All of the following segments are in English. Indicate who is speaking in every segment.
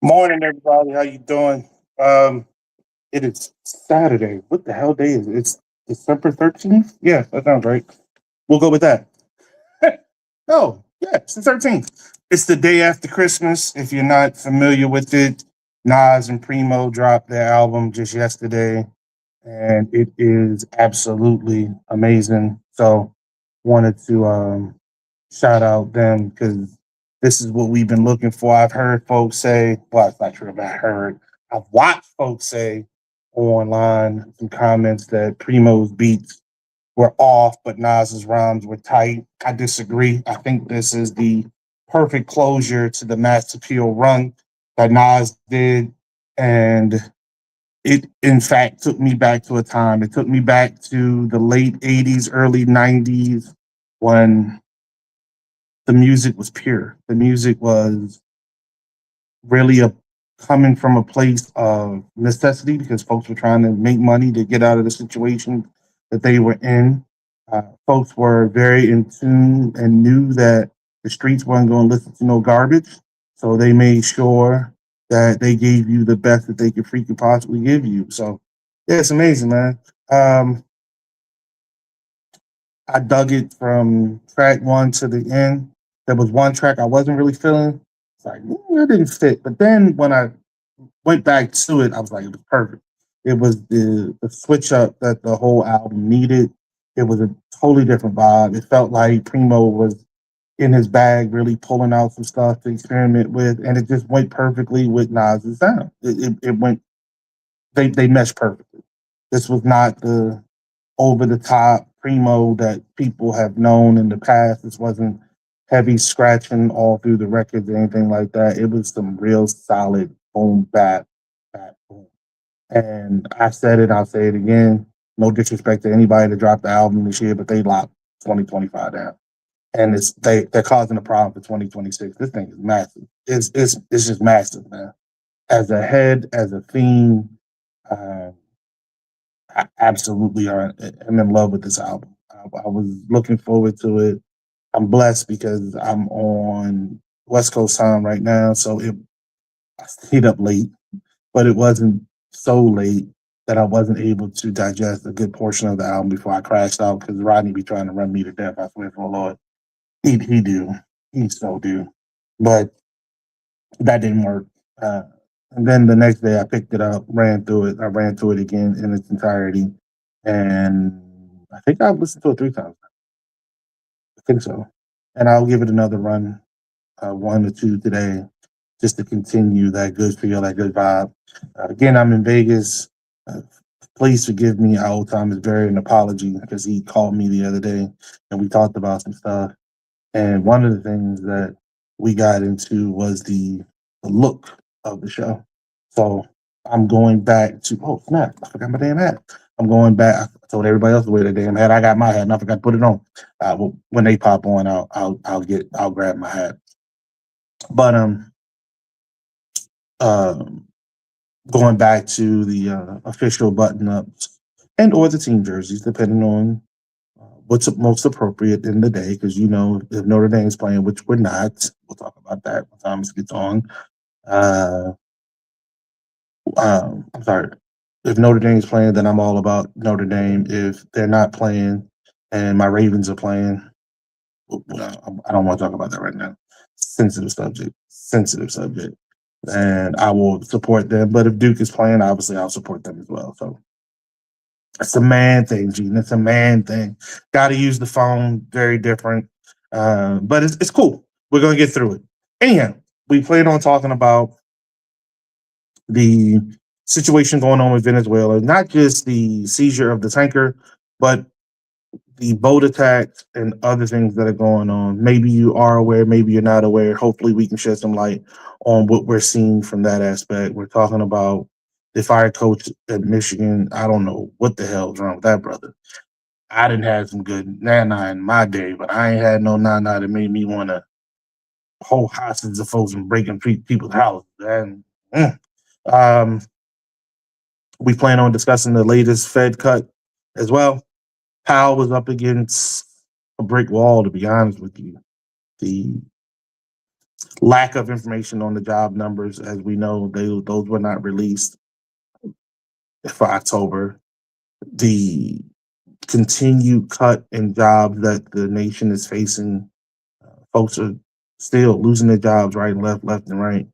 Speaker 1: Morning, everybody. How you doing? Um, it is Saturday. What the hell day is it? It's December 13th? Yeah, that sounds right. We'll go with that. Oh, yeah, it's the 13th. It's the day after Christmas. If you're not familiar with it, Nas and Primo dropped their album just yesterday, and it is absolutely amazing. So, wanted to shout out them because this is what we've been looking for. I've heard folks say, well, it's not true about heard. I've watched folks say online some comments that Primo's beats were off, but Nas's rhymes were tight. I disagree. I think this is the perfect closure to the Mass Appeal run that Nas did. And it, in fact, took me back to a time. It took me back to the late 80s, early 90s when the music was pure. The music was really a coming from a place of necessity because folks were trying to make money to get out of the situation that they were in. Folks were very in tune and knew that the streets weren't going to listen to no garbage, so they made sure that they gave you the best that they could freaking possibly give you. So, yeah, it's amazing, man. Um, I dug it from track one to the end. There was one track I wasn't really feeling. It's like, it didn't fit. But then when I went back to it, I was like, it was perfect. It was the switch up that the whole album needed. It was a totally different vibe. It felt like Primo was in his bag, really pulling out some stuff to experiment with, and it just went perfectly with Nas's sound. It went, they meshed perfectly. This was not the over the top Primo that people have known in the past. This wasn't heavy scratching all through the records or anything like that. It was some real solid boom bap boom. And I said it, I'll say it again. No disrespect to anybody that dropped the album this year, but they locked 2025 down. And they're causing a problem for 2026. This thing is massive. It's just massive, man. As a head, as a theme, uh, I absolutely am in love with this album. I was looking forward to it. I'm blessed because I'm on West Coast time right now, so I stayed up late, but it wasn't so late that I wasn't able to digest a good portion of the album before I crashed out because Rodney be trying to run me to death. I swear for the Lord, he do, he so do, but that didn't work. Uh, and then the next day, I picked it up, ran through it. I ran through it again in its entirety, and I think I've listened to it 3 times. I think so, and I'll give it another run, one or two today, just to continue that good feel, that good vibe. Again, I'm in Vegas. Uh, please forgive me. I owe Thomas Berry an apology because he called me the other day and we talked about some stuff. And one of the things that we got into was the look of the show. So I'm going back to, oh snap, I forgot my damn hat. I'm going back. I told everybody else to wear their damn hat. I got my hat and I forgot to put it on. Well, when they pop on, I'll grab my hat. But um going back to the official button ups and or the team jerseys, depending on what's most appropriate in the day. Because if Notre Dame's playing, which we're not, we'll talk about that when Thomas gets on. Uh, I'm sorry. If Notre Dame's playing, then I'm all about Notre Dame. If they're not playing, and my Ravens are playing, I don't want to talk about that right now. Sensitive subject. Sensitive subject. And I will support them. But if Duke is playing, obviously I'll support them as well. So it's a man thing, Gene. It's a man thing. Got to use the phone. Very different. But it's cool. We're going to get through it. Anyhow, we plan on talking about the situation going on with Venezuela, not just the seizure of the tanker, but the boat attacks and other things that are going on. Maybe you are aware, maybe you're not aware. Hopefully, we can shed some light on what we're seeing from that aspect. We're talking about the fire coach at Michigan. I don't know what the hell's wrong with that brother. I didn't have some good nana in my day, but I ain't had no nana that made me want to hold hostage of folks and break and treat people's houses. And um, we plan on discussing the latest Fed cut as well. Powell was up against a brick wall, to be honest with you. The lack of information on the job numbers. As we know, those were not released for October. The continued cut in jobs that the nation is facing, folks are still losing their jobs right and left and right.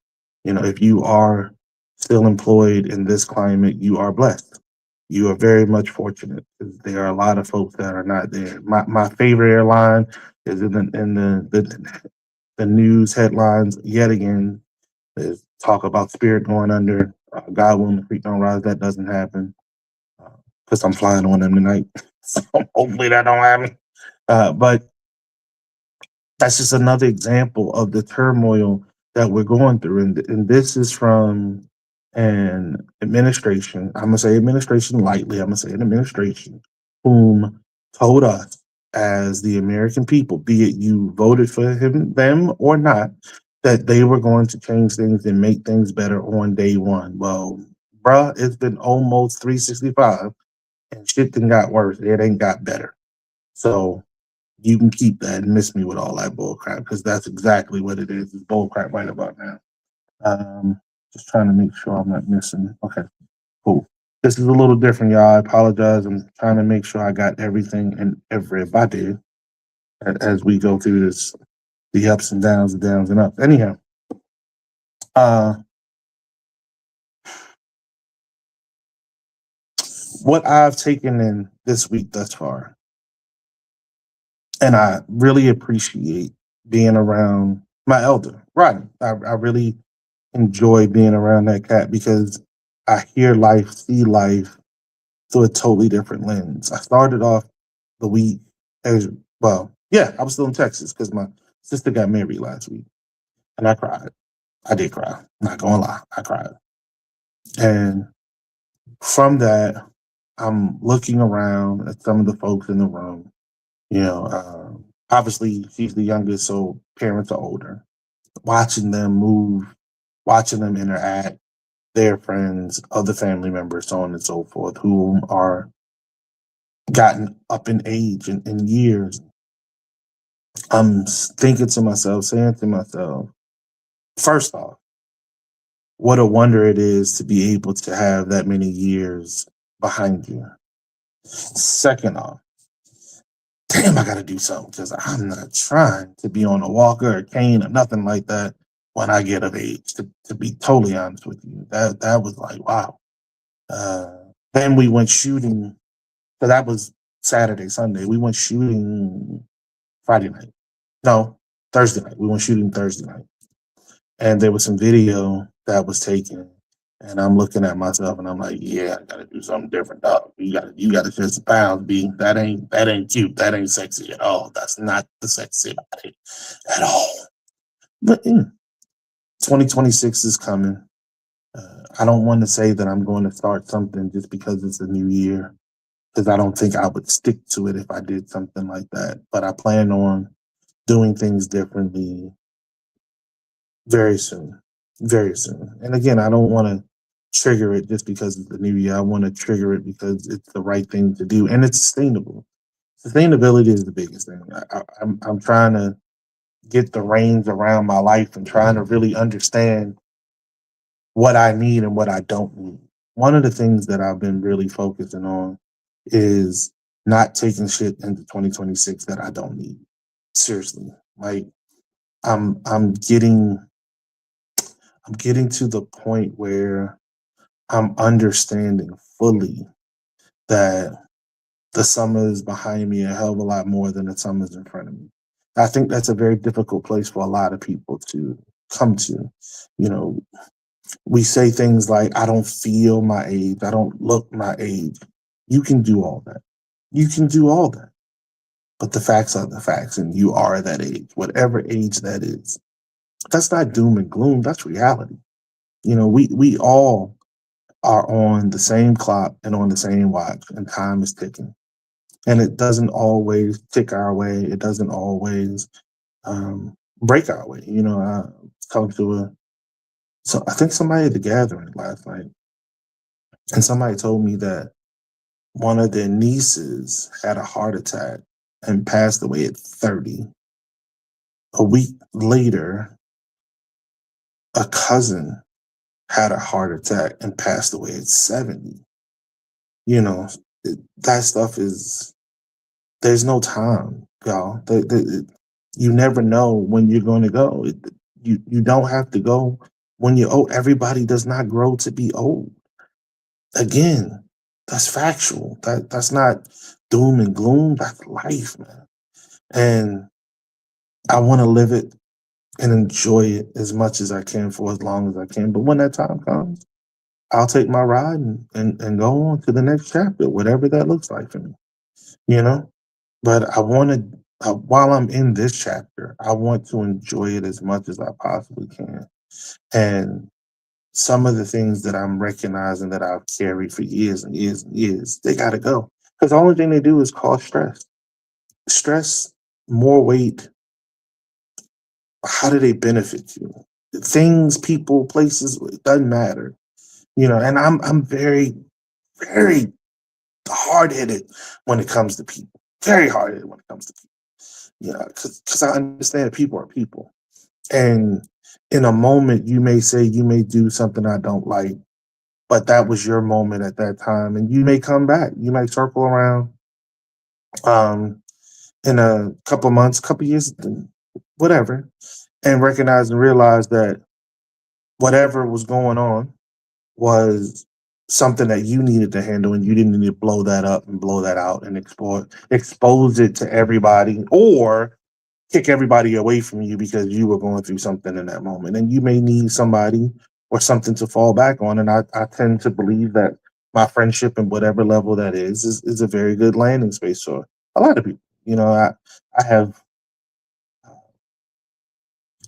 Speaker 1: If you are still employed in this climate, you are blessed. You are very much fortunate because there are a lot of folks that are not there. My favorite airline is in the news headlines yet again. There's talk about Spirit going under. God willing, the creek don't rise. That doesn't happen because I'm flying on them tonight. So hopefully that don't happen. But that's just another example of the turmoil that we're going through. And this is from an administration. I'm going to say administration lightly. I'm going to say an administration whom told us as the American people, be it you voted for them or not, that they were going to change things and make things better on day one. Well, bruh, it's been almost 365 and shit done got worse. It ain't got better. So you can keep that and miss me with all that bull crap because that's exactly what it is. It's bull crap right about now. Just trying to make sure I'm not missing. Okay, cool. This is a little different, y'all. I apologize. I'm trying to make sure I got everything and everybody as we go through this, the ups and downs, the downs and ups. Anyhow, uh, what I've taken in this week thus far, and I really appreciate being around my elder, Rodney. I really enjoy being around that cat because I hear life, see life through a totally different lens. I started off the week as well. Yeah, I was still in Texas because my sister got married last week, and I cried. I did cry. Not gonna lie, I cried. And from that, I'm looking around at some of the folks in the room. Obviously she's the youngest, so parents are older. Watching them move, watching them interact, their friends, other family members, so on and so forth, who are gotten up in age and in years. I'm thinking to myself, saying to myself, first off, what a wonder it is to be able to have that many years behind you. Second off, damn, I got to do something because I'm not trying to be on a walker or cane or nothing like that when I get of age. To be totally honest with you, that was like wow. Uh, then we went shooting. So that was Saturday, Sunday. We went shooting Friday night. No, Thursday night. We went shooting Thursday night. And there was some video that was taken. And I'm looking at myself and I'm like, yeah, I gotta do something different, dog. You gotta shed some pounds, B. That ain't cute. That ain't sexy at all. That's not the sexy body at all. But 2026 is coming. I don't want to say that I'm going to start something just because it's a new year, because I don't think I would stick to it if I did something like that. But I plan on doing things differently very soon, very soon. And again, I don't want to trigger it just because it's the new year. I want to trigger it because it's the right thing to do and it's sustainable. Sustainability is the biggest thing. I'm trying to get the reins around my life and trying to really understand what I need and what I don't need. One of the things that I've been really focusing on is not taking shit into 2026 that I don't need. Seriously. Like I'm I'm getting I'm getting to the point where I'm understanding fully that the summers behind me a hell of a lot more than the summers in front of me. I think that's a very difficult place for a lot of people to come to. You know, we say things like, I don't feel my age, I don't look my age. You can do all that. You can do all that. But the facts are the facts, and you are that age, whatever age that is. That's not doom and gloom, that's reality. We all are on the same clock and on the same watch, and time is ticking. And it doesn't always tick our way. It doesn't always break our way. I talked to so I think somebody at the gathering last night, and somebody told me that one of their nieces had a heart attack and passed away at 30. A week later, a cousin had a heart attack and passed away at 70. You know, that stuff is, there's no time, y'all. You never know when you're going to go. You don't have to go when you're old. Everybody does not grow to be old. Again, that's factual. That's not doom and gloom. That's life, man. And I want to live it and enjoy it as much as I can for as long as I can. But when that time comes, I'll take my ride and go on to the next chapter, whatever that looks like for me, you know? But I want to, while I'm in this chapter, I want to enjoy it as much as I possibly can. And some of the things that I'm recognizing that I've carried for years and years and years, they got to go. Because the only thing they do is cause stress. Stress, more weight, how do they benefit you? Things, people, places, it doesn't matter. And I'm very, very hard headed when it comes to people. Very hard headed when it comes to people. Because I understand that people are people. And in a moment, you may say you may do something I don't like, but that was your moment at that time, and you may come back. You might circle around um, in a couple months, couple years, whatever, and recognize and realize that whatever was going on was something that you needed to handle, and you didn't need to blow that up and blow that out and expose it to everybody, or kick everybody away from you because you were going through something in that moment. And you may need somebody or something to fall back on. And I tend to believe that my friendship and whatever level that is a very good landing space for a lot of people. I have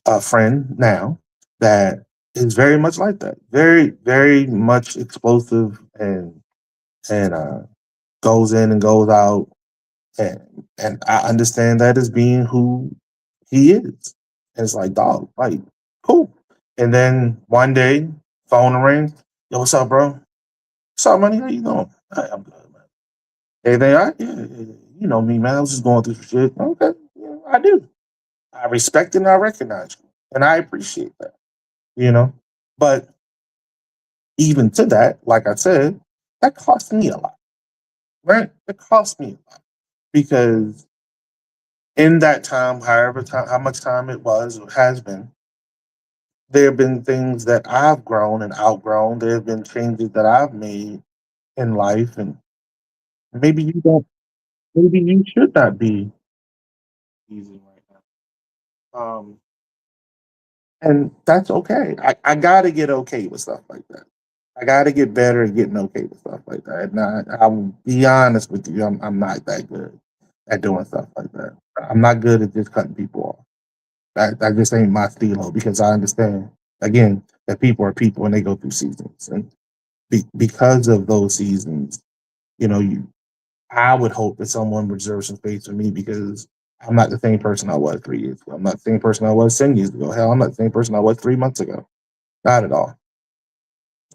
Speaker 1: a friend now that is very much like that. Very, very much explosive and goes in and goes out. And I understand that as being who he is. And it's like, dog, like, cool. And then one day, phone rings. Yo, what's up, bro? What's up, money? How you doing? "Hey, I'm good, man. Everything all right? Yeah, yeah, yeah. You know me, man. I was just going through some shit. Okay, yeah, I do. I respect and I recognize you. And I appreciate that, you know? But even to that, like I said, that cost me a lot, right? It cost me a lot because in that time, how much time it was or has been, there have been things that I've grown and outgrown. There have been changes that I've made in life, and maybe you don't. Maybe you should not be easy right now. And that's okay. I gotta get okay with stuff like that. I gotta get better at getting okay with stuff like that. And I will be honest with you, I'm not that good at doing stuff like that. I'm not good at just cutting people off. That just ain't my stilo because I understand again that people are people and they go through seasons, and because of those seasons, you I would hope that someone reserves some space for me because I'm not the same person I was 3 years ago. I'm not the same person I was 10 years ago. Hell, I'm not the same person I was 3 months ago. Not at all.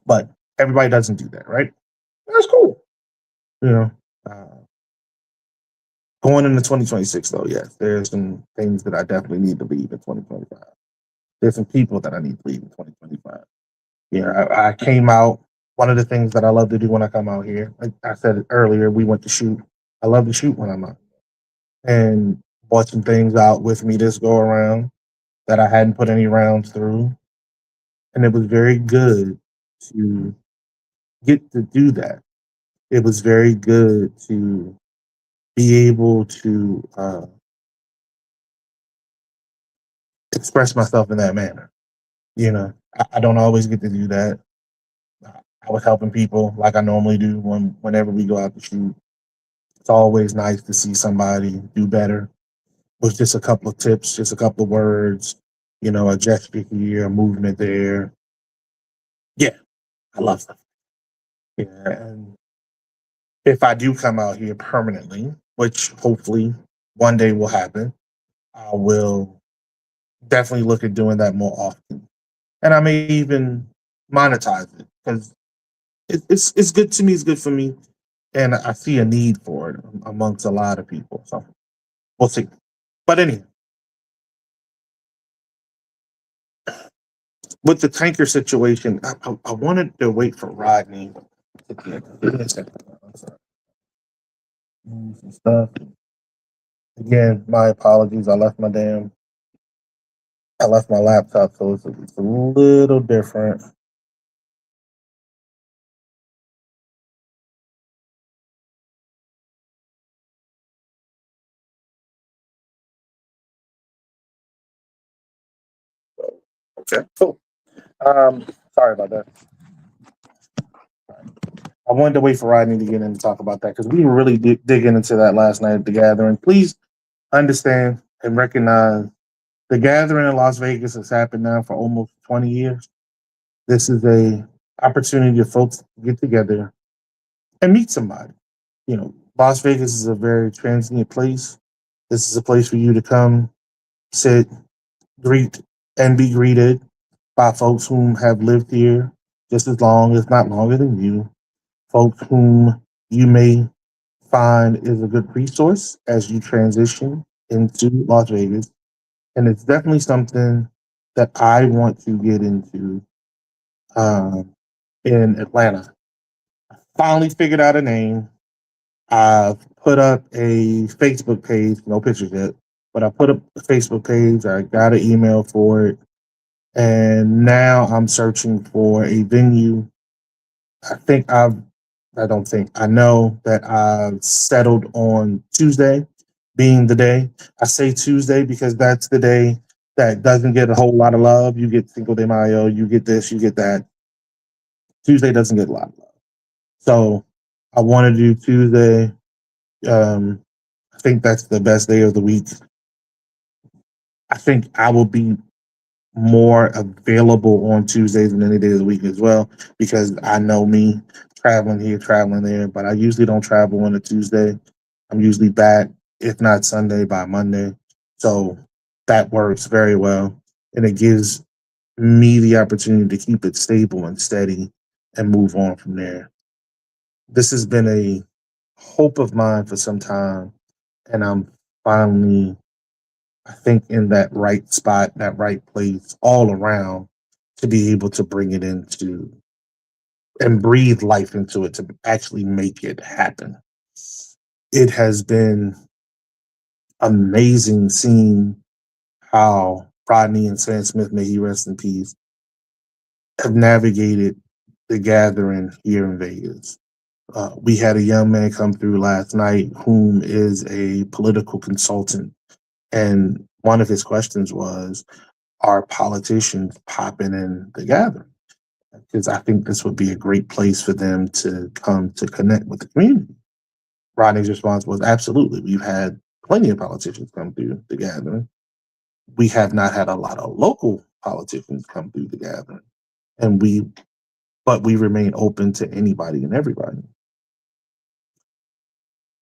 Speaker 1: But everybody doesn't do that, right? That's cool. You know, uh, going into 2026, though, yes, there's some things that I definitely need to leave in 2025. There's some people that I need to leave in 2025. I came out. One of the things that I love to do when I come out here, like I said it earlier, we went to shoot. I love to shoot when I'm out and bought some things out with me this go around that I hadn't put any rounds through. And it was very good to get to do that. It was very good to be able to express myself in that manner. I don't always get to do that. I was helping people like I normally do whenever we go out to shoot. It's always nice to see somebody do better with just a couple of tips, just a couple of words, a gesture here, a movement there. Yeah, I love stuff. Yeah, and if I do come out here permanently, which hopefully one day will happen, I will definitely look at doing that more often. And I may even monetize it because it's good to me. It's good for me, and I see a need for it amongst a lot of people. So we'll see. But anyway, with the tanker situation, I wanted to wait for Rodney to get some stuff. Again, my apologies. I left my laptop, so it's a little different. Okay, cool. Sorry about that. I wanted to wait for Rodney to get in to talk about that because we were really digging into that last night at the gathering. Please understand and recognize the gathering in Las Vegas has happened now for almost 20 years. This is a opportunity for folks to get together and meet somebody. You know, Las Vegas is a very transient place. This is a place for you to come, sit, greet, and be greeted by folks whom have lived here just as long, if not longer than you. Folks whom you may find is a good resource as you transition into Las Vegas. And it's definitely something that I want to get into um, in Atlanta. Finally figured out a name. I've put up a Facebook page, no pictures yet, but I put up a Facebook page. I got an email for it. And now I'm searching for a venue. I think I've, I don't think, I know that I've settled on Tuesday being the day. I say Tuesday because that's the day that doesn't get a whole lot of love. You get Cinco de Mayo, you get this, you get that. Tuesday doesn't get a lot of love. So I want to do Tuesday. Um, I think that's the best day of the week. I think I will be more available on Tuesdays than any day of the week as well because I know me traveling here, traveling there, but I usually don't travel on a Tuesday. I'm usually back, if not Sunday, by Monday. So that works very well. And it gives me the opportunity to keep it stable and steady and move on from there. This has been a hope of mine for some time, and I'm finally, I think, in that right spot, that right place all around to be able to bring it into and breathe life into it to actually make it happen. It has been amazing seeing how Rodney and Sam Smith, may he rest in peace, have navigated the gathering here in Vegas. We had a young man come through last night whom is a political consultant. And one of his questions was, are politicians popping in the gathering? Because I think this would be a great place for them to come to connect with the community. Rodney's response was, absolutely. We've had plenty of politicians come through the gathering. We have not had a lot of local politicians come through the gathering. And but we remain open to anybody and everybody.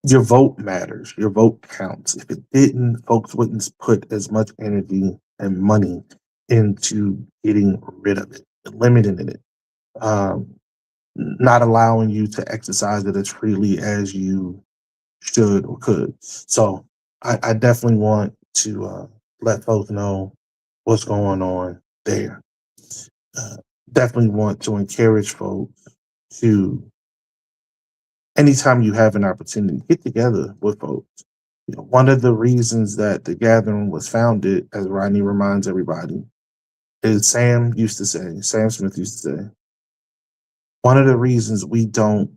Speaker 1: Your vote matters. Your vote counts. If it didn't, folks wouldn't put as much energy and money into getting rid of it, limiting it, um, not allowing you to exercise it as freely as you should or could. So I definitely want to let folks know what's going on there. Uh, Definitely want to encourage folks to, anytime you have an opportunity, get together with folks. You know, one of the reasons that the gathering was founded, as Rodney reminds everybody, is Sam Smith used to say, one of the reasons we don't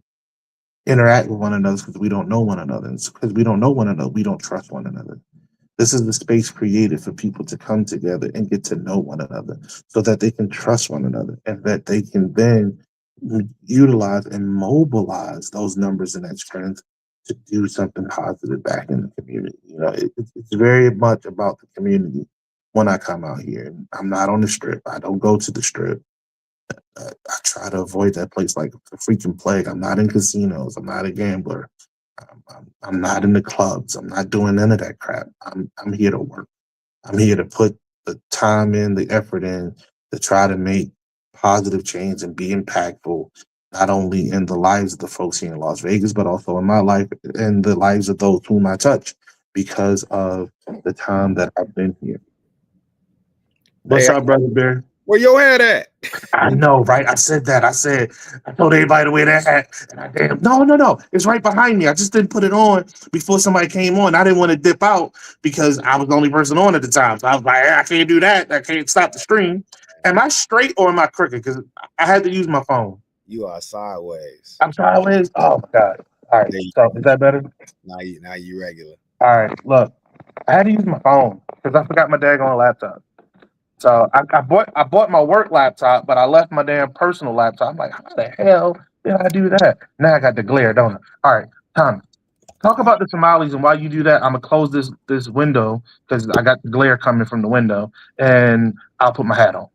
Speaker 1: interact with one another is because we don't know one another. It's because we don't know one another, we don't trust one another. This is the space created for people to come together and get to know one another so that they can trust one another and that they can then utilize and mobilize those numbers and that strength to do something positive back in the community. You know, it's very much about the community when I come out here. I'm not on the strip. I don't go to the strip. I try to avoid that place like the freaking plague. I'm not in casinos. I'm not a gambler. I'm not in the clubs. I'm not doing none of that crap. I'm here to work. I'm here to put the time in, the effort in to try to make positive change and be impactful, not only in the lives of the folks here in Las Vegas, but also in my life and the lives of those whom I touch because of the time that I've been here. What's
Speaker 2: Hey,
Speaker 1: up, brother Bear?
Speaker 2: Where your head at?
Speaker 1: I know, right? I said that. I told everybody to wear that hat. And I damn, no. It's right behind me. I just didn't put it on before somebody came on. I didn't want to dip out because I was the only person on at the time. So I was like, I can't do that. I can't stop the stream. Am I straight or am I crooked? Because I had to use my phone.
Speaker 2: You are sideways.
Speaker 1: I'm sideways. Oh my god. All right.
Speaker 2: There you,
Speaker 1: So is that better?
Speaker 2: now you regular.
Speaker 1: All right. Look, I had to use my phone because I forgot my daggone laptop. So I bought my work laptop, but I left my damn personal laptop. I'm like, how the hell did I do that? Now I got the glare, don't I? All right, Tom, talk about the Somalis, and while you do that, I'm gonna close this window because I got the glare coming from the window, and I'll put my hat on.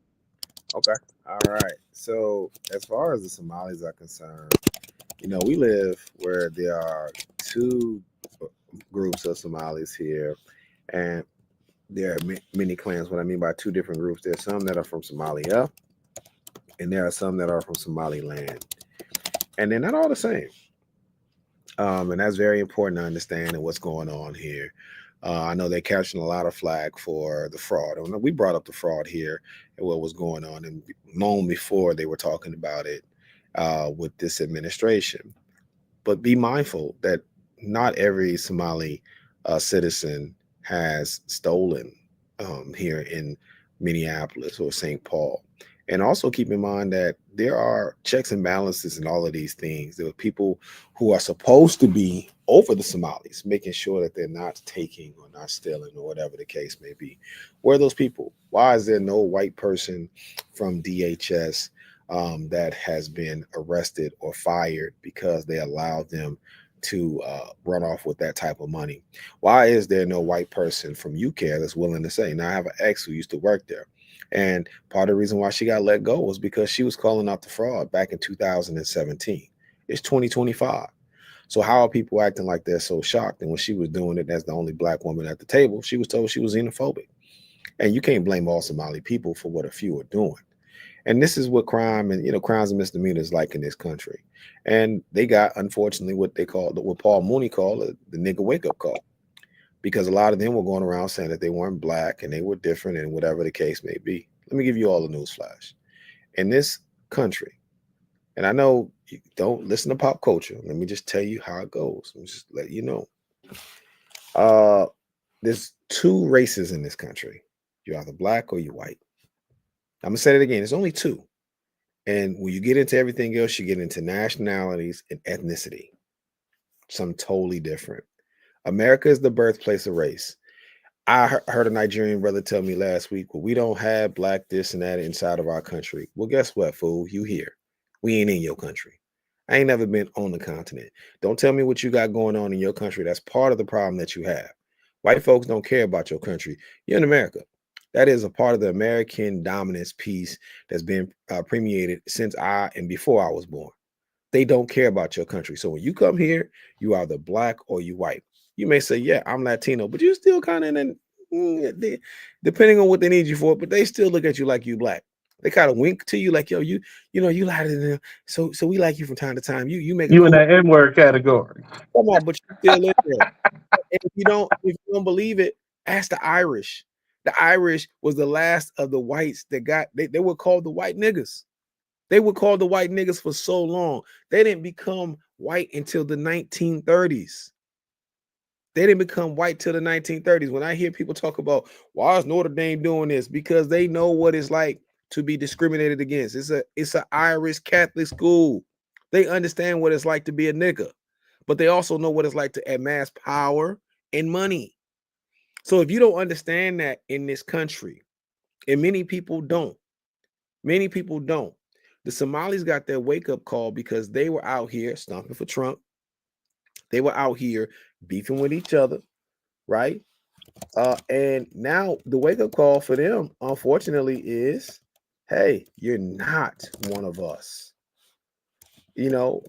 Speaker 2: Okay. All right. So as far as the Somalis are concerned, we live where there are two groups of Somalis here, and there are many clans. What I mean by two different groups, there's some that are from Somalia, and there are some that are from Somaliland, and they're not all the same. And that's very important to understand and what's going on here. I know they're catching a lot of flack for the fraud. And we brought up the fraud here and what was going on, and long before they were talking about it with this administration. But be mindful that not every Somali citizen has stolen here in Minneapolis or St. Paul. And also keep in mind that there are checks and balances in all of these things. There are people who are supposed to be over the Somalis, making sure that they're not taking or not stealing or whatever the case may be. Where are those people? Why is there no white person from DHS that has been arrested or fired because they allowed them to run off with that type of money? Why is there no white person from UCARE that's willing to say? Now, I have an ex who used to work there. And part of the reason why she got let go was because she was calling out the fraud back in 2017. It's 2025. So how are people acting like they're so shocked? And when she was doing it as the only black woman at the table, she was told she was xenophobic. And you can't blame all Somali people for what a few are doing. And this is what crime and crimes and misdemeanors like in this country. And they got, unfortunately, what they call, what Paul Mooney called the nigga wake up call, because a lot of them were going around saying that they weren't black and they were different and whatever the case may be. Let me give you all a news flash. In this country, and I know you don't listen to pop culture. Let me just tell you how it goes. Let me just let you know. There's two races in this country. You're either black or you're white. I'm gonna say it again. There's only two. And when you get into everything else, you get into nationalities and ethnicity. Something totally different. America is the birthplace of race. I heard a Nigerian brother tell me last week, well, we don't have black this and that inside of our country. Well, guess what, fool? You here. We ain't in your country. I ain't never been on the continent. Don't tell me what you got going on in your country. That's part of the problem that you have. White folks don't care about your country. You're in America. That is a part of the American dominance piece that's been permeated since and before I was born. They don't care about your country. So when you come here, you are either black or you white. You may say, yeah, I'm Latino, but you're still kind of depending on what they need you for, but they still look at you like you black. They kind of wink to you like, yo, you like it. So we like you from time to time. You make a
Speaker 1: You in
Speaker 2: cool.
Speaker 1: that N word category.
Speaker 2: Come on, but you still in there. And if you don't believe it, ask the Irish. The Irish was the last of the whites that they were called the white niggas. They were called the white niggas for so long. They didn't become white until the 1930s. They didn't become white till the 1930s. When I hear people talk about why is Notre Dame doing this, because they know what it's like to be discriminated against. It's an Irish Catholic school. They understand what it's like to be a nigga, but they also know what it's like to amass power and money. So if you don't understand that in this country, and many people don't, the Somalis got their wake-up call because they were out here stomping for Trump. They were out here beefing with each other, right? And now the wake-up call for them, unfortunately, is, hey, you're not one of us. And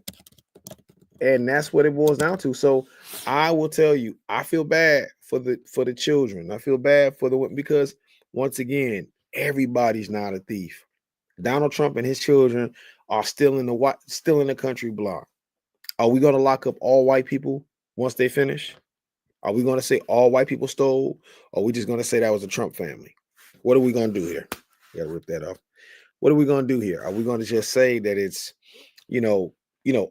Speaker 2: that's what it boils down to. So I will tell you, I feel bad for the children. I feel bad for because once again, everybody's not a thief. Donald Trump and his children are still in the country blind. Are we going to lock up all white people once they finish? Are we going to say all white people stole? Or are we just going to say that was a Trump family? What are we going to do here? Yeah, rip that off. what are we going to do here? Are we going to just say that it's, you know,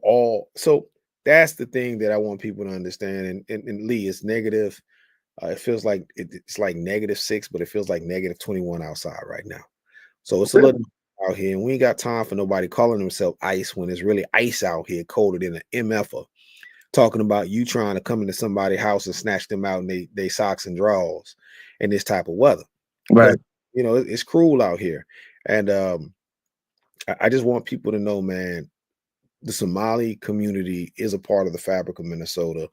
Speaker 2: all? So that's the thing that I want people to understand. And Lee, it's negative. It feels like it's like -6, but it feels like -21 outside right now. So it's a little out here, and we ain't got time for nobody calling themselves ice when it's really ice out here, colder than an MFer. Talking about you trying to come into somebody's house and snatch them out in they socks and drawers in this type of weather. Because
Speaker 1: Right.
Speaker 2: it's cruel out here. And I just want people to know, man, the Somali community is a part of the fabric of Minnesota.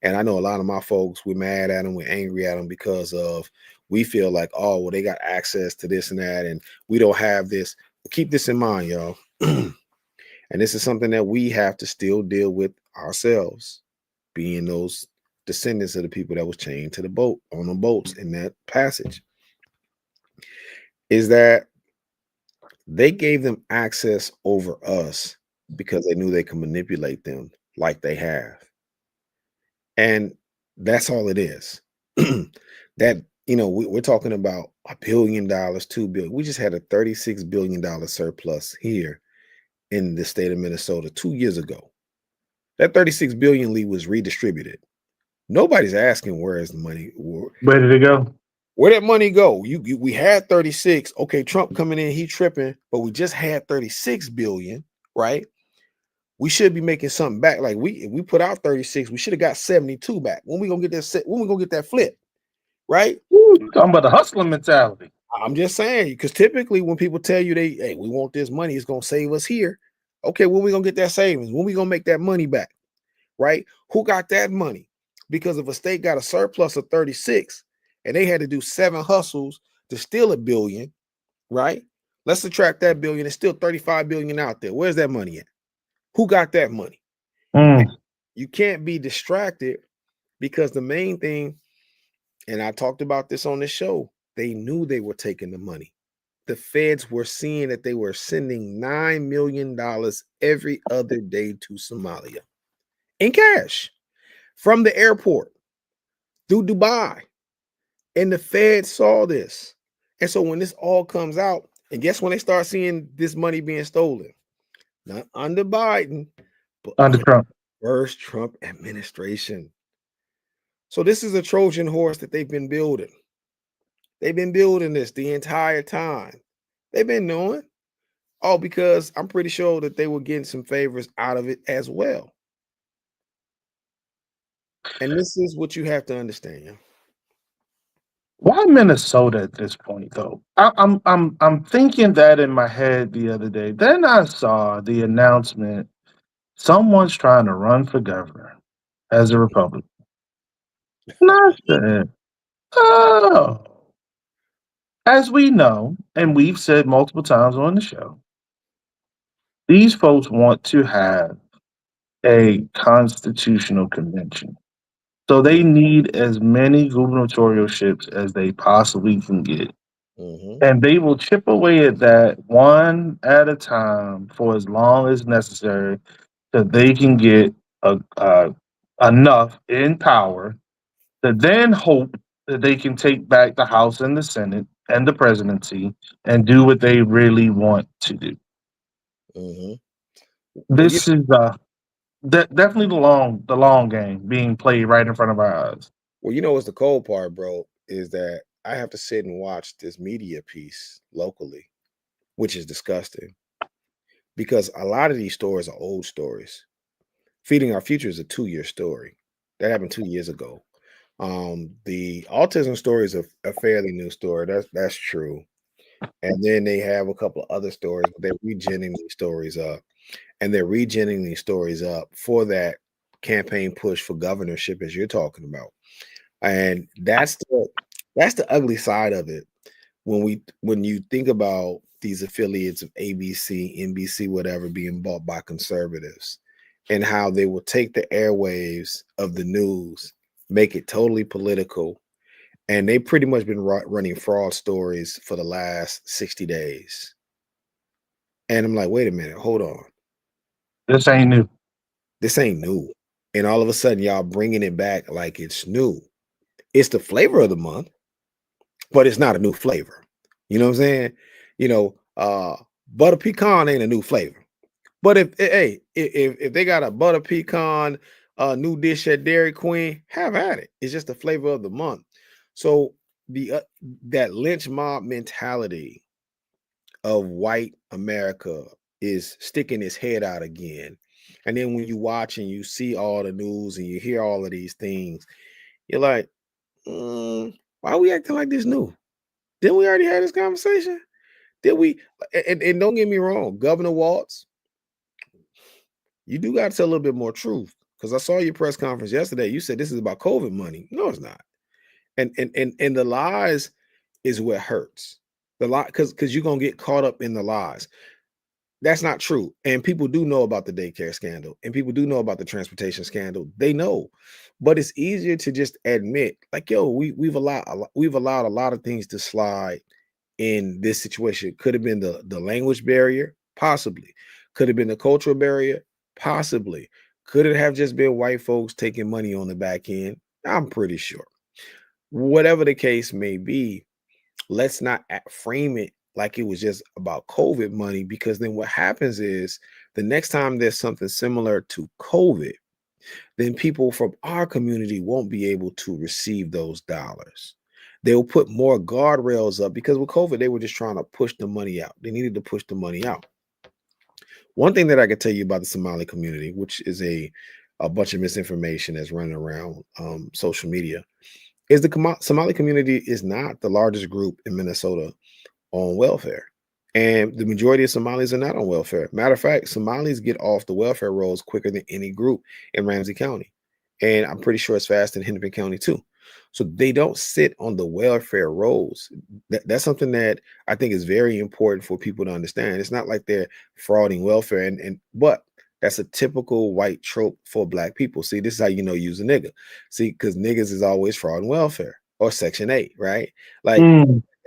Speaker 2: And I know a lot of my folks, we're mad at them, we're angry at them because of we feel like, oh, well, they got access to this and that, and we don't have this. Keep this in mind, y'all. And this is something that we have to still deal with ourselves, being those descendants of the people that was chained to the boat on the boats in that passage. Is that they gave them access over us because they knew they could manipulate them like they have. And that's all it is. That, we're talking about $1 billion, $2 billion. We just had a $36 billion surplus here in the state of Minnesota 2 years ago. That 36 billion, Lee, was redistributed. Nobody's asking where is the money.
Speaker 1: Where did it go?
Speaker 2: Where did money go? We had 36. Okay, Trump coming in, he tripping, but we just had 36 billion, right? We should be making something back. Like if we put out 36, we should have got 72 back. When we gonna get that when we gonna get that flip, right?
Speaker 1: Ooh, talking about the hustling mentality.
Speaker 2: I'm just saying, because typically when people tell you hey, we want this money, it's gonna save us here. Okay, when we gonna get that savings? When we gonna make that money back? Right? Who got that money? Because if a state got a surplus of 36 and they had to do 7 hustles to steal $1 billion, right? Let's subtract that billion. It's still 35 billion out there. Where's that money at? Who got that money? You can't be distracted because the main thing, and I talked about this on the show, they knew they were taking the money. The feds were seeing that they were sending $9 million every other day to Somalia in cash from the airport through Dubai. And the feds saw this. And so when this all comes out, and guess when they start seeing this money being stolen? Not under Biden, but
Speaker 1: Under Trump.
Speaker 2: First Trump administration. So this is a Trojan horse that they've been building. They've been building this the entire time. They've been knowing. Oh, because I'm pretty sure that they were getting some favors out of it as well. And this is what you have to understand.
Speaker 1: Why Minnesota at this point, though? I'm thinking that in my head the other day. Then I saw the announcement: someone's trying to run for governor as a Republican. And I said, "Oh, as we know, and we've said multiple times on the show, these folks want to have a constitutional convention. So they need as many gubernatorialships as they possibly can get. And they will chip away at that one at a time for as long as necessary so they can get enough in power to then hope that they can take back the House and the Senate and the presidency and do what they really want to do. This is definitely the long game being played right in front of our eyes.
Speaker 2: Well, what's the cold part, bro, is that I have to sit and watch this media piece locally, which is disgusting. Because a lot of these stories are old stories. Feeding Our Future is a 2-year story. That happened 2 years ago. The autism story is a fairly new story. That's true. And then they have a couple of other stories, but they're regenning these stories up. And they're regenning these stories up for that campaign push for governorship, as you're talking about. And that's the ugly side of it. When you think about these affiliates of ABC, NBC, whatever, being bought by conservatives, and how they will take the airwaves of the news, make it totally political, and they've pretty much been running fraud stories for the last 60 days. And I'm like, wait a minute, hold on.
Speaker 1: This ain't new.
Speaker 2: This ain't new. And all of a sudden, y'all bringing it back like it's new. It's the flavor of the month, but it's not a new flavor. You know what I'm saying? Butter pecan ain't a new flavor. But if they got a butter pecan new dish at Dairy Queen, have at it. It's just the flavor of the month. So the that lynch mob mentality of white America is sticking its head out again. And then when you watch and you see all the news and you hear all of these things, you're like, why are we acting like this new? Didn't we already have this conversation? Did we? And don't get me wrong, Governor Waltz, you do got to tell a little bit more truth, because I saw your press conference yesterday. You said this is about COVID money. No, it's not. And the lies is what hurts. The lie, because you're gonna get caught up in the lies. That's not true. And people do know about the daycare scandal, and people do know about the transportation scandal. They know, but it's easier to just admit, like, yo, we've allowed a lot of things to slide in this situation. Could have been the language barrier, possibly. Could have been the cultural barrier, possibly. Could it have just been white folks taking money on the back end? I'm pretty sure. Whatever the case may be, let's not frame it like it was just about COVID money, because then what happens is the next time there's something similar to COVID, then people from our community won't be able to receive those dollars. They'll put more guardrails up, because with COVID, they were just trying to push the money out. They needed to push the money out. One thing that I could tell you about the Somali community, which is a bunch of misinformation that's running around social media, is the Somali community is not the largest group in Minnesota on welfare. And the majority of Somalis are not on welfare. Matter of fact, Somalis get off the welfare rolls quicker than any group in Ramsey County. And I'm pretty sure it's faster in Hennepin County too. So they don't sit on the welfare rolls. That's something that I think is very important for people to understand. It's not like they're frauding welfare, but that's a typical white trope for black people. See, this is how you know use a nigga. See, because niggas is always frauding welfare or Section 8, right? Like,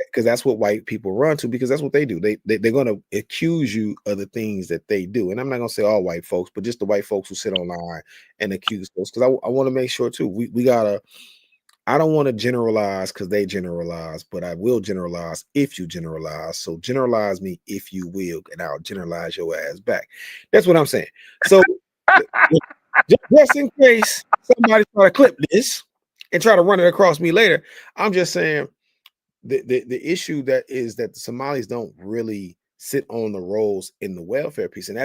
Speaker 2: because that's what white people run to, because that's what they do. They're going to accuse you of the things that they do. And I'm not going to say all white folks, but just the white folks who sit online and accuse those. Because I want to make sure too, we gotta, I don't want to generalize because they generalize, but I will generalize if you generalize. So generalize me if you will, and I'll generalize your ass back. That's what I'm saying. So just in case somebody try to clip this and try to run it across me later, I'm just saying the issue that is that the Somalis don't really sit on the rolls in the welfare piece, and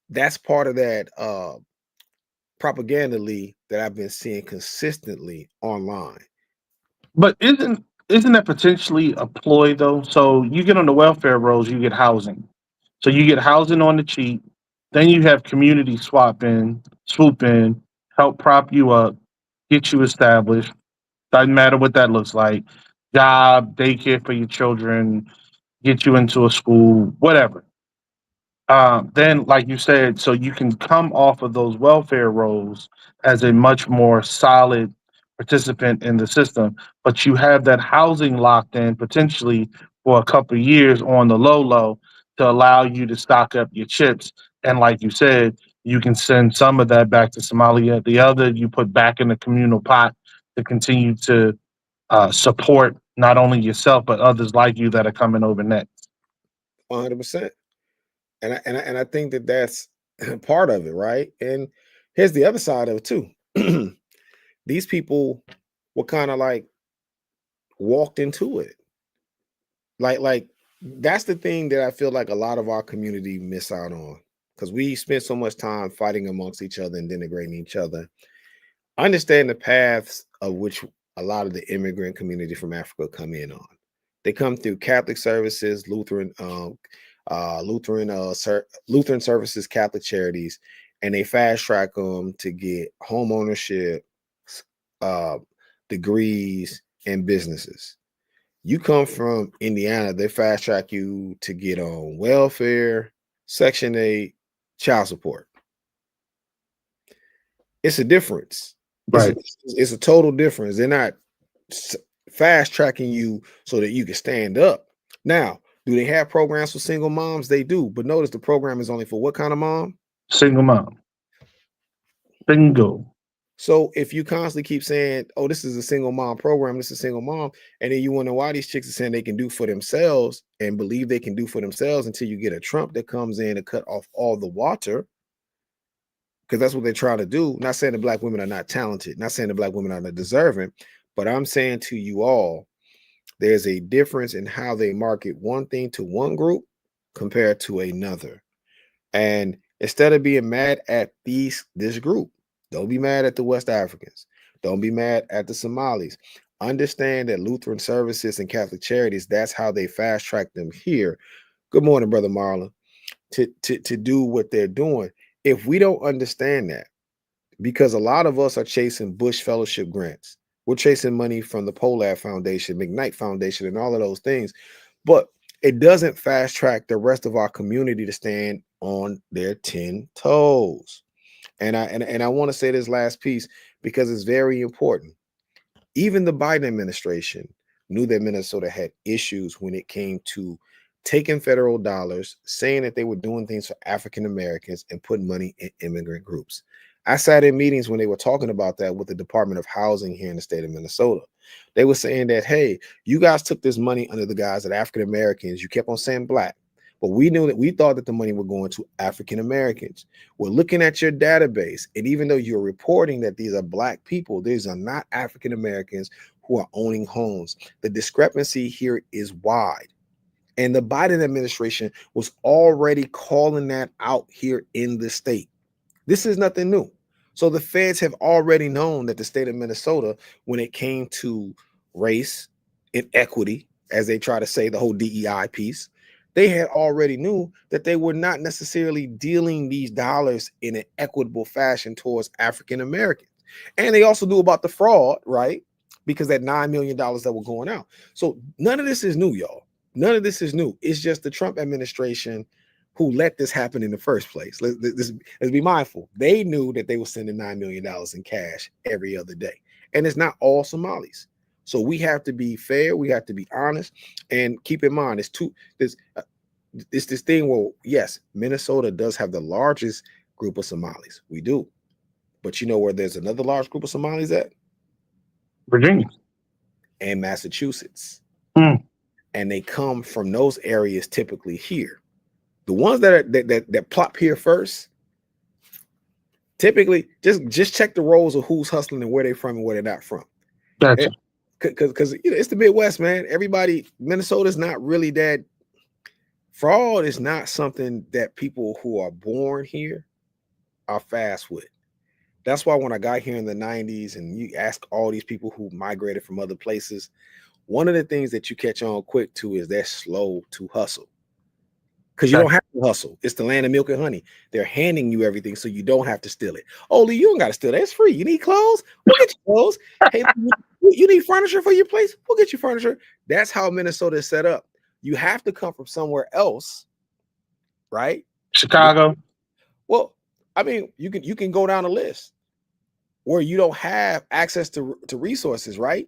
Speaker 2: that's part of that propaganda leak that I've been seeing consistently online.
Speaker 1: But isn't that potentially a ploy though? So you get on the welfare rolls, you get housing. So you get housing on the cheap, then you have community swoop in, help prop you up, get you established. Doesn't matter what that looks like. Job, daycare for your children, get you into a school, whatever. Then, like you said, so you can come off of those welfare rolls as a much more solid participant in the system, but you have that housing locked in potentially for a couple of years on the low to allow you to stock up your chips. And like you said, you can send some of that back to Somalia. The other you put back in the communal pot to continue to support not only yourself but others like you that are coming over next.
Speaker 2: 100%. And I think that that's part of it, right? And here's the other side of it too. These people were kind of like walked into it. Like that's the thing that I feel like a lot of our community miss out on, because we spend so much time fighting amongst each other and denigrating each other. Understand the paths of which a lot of the immigrant community from Africa come in on. They come through Catholic services, Lutheran services, Catholic charities, and they fast track them to get home ownership, uh, degrees, and businesses. You come from Indiana, they fast track you to get on welfare, Section 8, child support. It's a difference.
Speaker 1: Right.
Speaker 2: It's a total difference. They're not fast tracking you so that you can stand up. Now, do they have programs for single moms? They do, but notice the program is only for what kind of mom?
Speaker 1: Single mom. Bingo.
Speaker 2: So if you constantly keep saying, "Oh, this is a single mom program, this is a single mom," and then you wonder why these chicks are saying they can do for themselves and believe they can do for themselves until you get a Trump that comes in to cut off all the water, because that's what they're trying to do. Not saying that black women are not talented, not saying that black women are not deserving, but I'm saying to you all, there's a difference in how they market one thing to one group compared to another. And instead of being mad at this group, don't be mad at the West Africans. Don't be mad at the Somalis. Understand that Lutheran services and Catholic charities, that's how they fast track them here. Good morning, Brother Marlon. To do what they're doing. If we don't understand that, because a lot of us are chasing Bush Fellowship grants. We're chasing money from the Polad Foundation, McKnight Foundation, and all of those things. But it doesn't fast track the rest of our community to stand on their 10 toes. And I want to say this last piece because it's very important. Even the Biden administration knew that Minnesota had issues when it came to taking federal dollars, saying that they were doing things for African Americans and putting money in immigrant groups. I sat in meetings when they were talking about that with the Department of Housing here in the state of Minnesota. They were saying that, hey, you guys took this money under the guise of African Americans. You kept on saying black, but we thought that the money were going to African Americans. We're looking at your database, and even though you're reporting that these are black people, these are not African Americans who are owning homes. The discrepancy here is wide. And the Biden administration was already calling that out here in the state. This is nothing new. So the feds have already known that the state of Minnesota, when it came to race and equity, as they try to say the whole DEI piece, they had already knew that they were not necessarily dealing these dollars in an equitable fashion towards African Americans. And they also knew about the fraud, right? Because that $9 million that were going out. So none of this is new, y'all. None of this is new. It's just the Trump administration who let this happen in the first place. Let's be mindful. They knew that they were sending $9 million in cash every other day. And it's not all Somalis. So we have to be fair. We have to be honest. And keep in mind, it's this thing where, yes, Minnesota does have the largest group of Somalis. We do. But you know where there's another large group of Somalis at?
Speaker 1: Virginia
Speaker 2: and Massachusetts.
Speaker 1: Mm.
Speaker 2: And they come from those areas typically here. The ones that plop here first, typically just check the roles of who's hustling and where they're from and where they're not from.
Speaker 1: Gotcha.
Speaker 2: Because it's the Midwest, man. Minnesota's not really that. Fraud is not something that people who are born here are fast with. That's why when I got here in the 90s and you ask all these people who migrated from other places, one of the things that you catch on quick to is they're slow to hustle. Because you don't have to hustle. It's the land of milk and honey. They're handing you everything so you don't have to steal it. Oh, Lee, you don't got to steal that. It's free. You need clothes? We'll get you clothes. Hey, you need furniture for your place? We'll get you furniture. That's how Minnesota is set up. You have to come from somewhere else, right?
Speaker 1: Chicago.
Speaker 2: Well, I mean, you can go down a list where you don't have access to resources, right?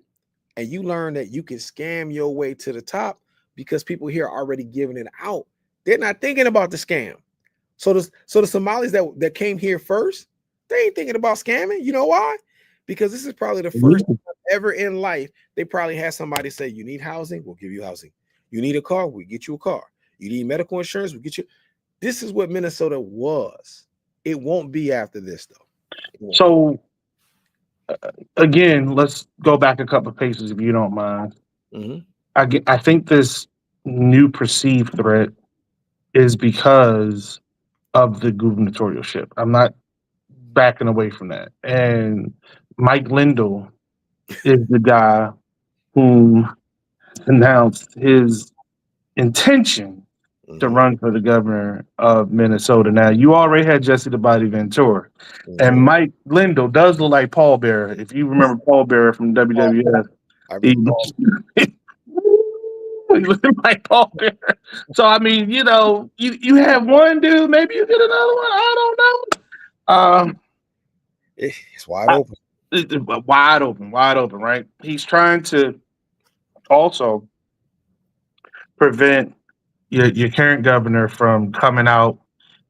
Speaker 2: And you learn that you can scam your way to the top because people here are already giving it out. They're not thinking about the scam. So the Somalis that came here first, they ain't thinking about scamming. You know why? Because this is probably the first time ever in life they probably had somebody say, you need housing, we'll give you housing. You need a car, we'll get you a car. You need medical insurance, we'll get you. This is what Minnesota was. It won't be after this, though.
Speaker 1: So, again, let's go back a couple of paces, if you don't mind.
Speaker 2: Mm-hmm.
Speaker 1: I think this new perceived threat is because of the gubernatorialship. I'm not backing away from that. And Mike Lindell is the guy who announced his intention to run for the governor of Minnesota. Now, you already had Jesse the Body Ventura, and Mike Lindell does look like Paul Bearer. If you remember Paul Bearer from WWF, he looks like Paul Bearer. So, I mean, you have one dude, maybe you get another one. I don't know.
Speaker 2: It's wide open.
Speaker 1: Wide open, right? He's trying to also prevent your current governor from coming out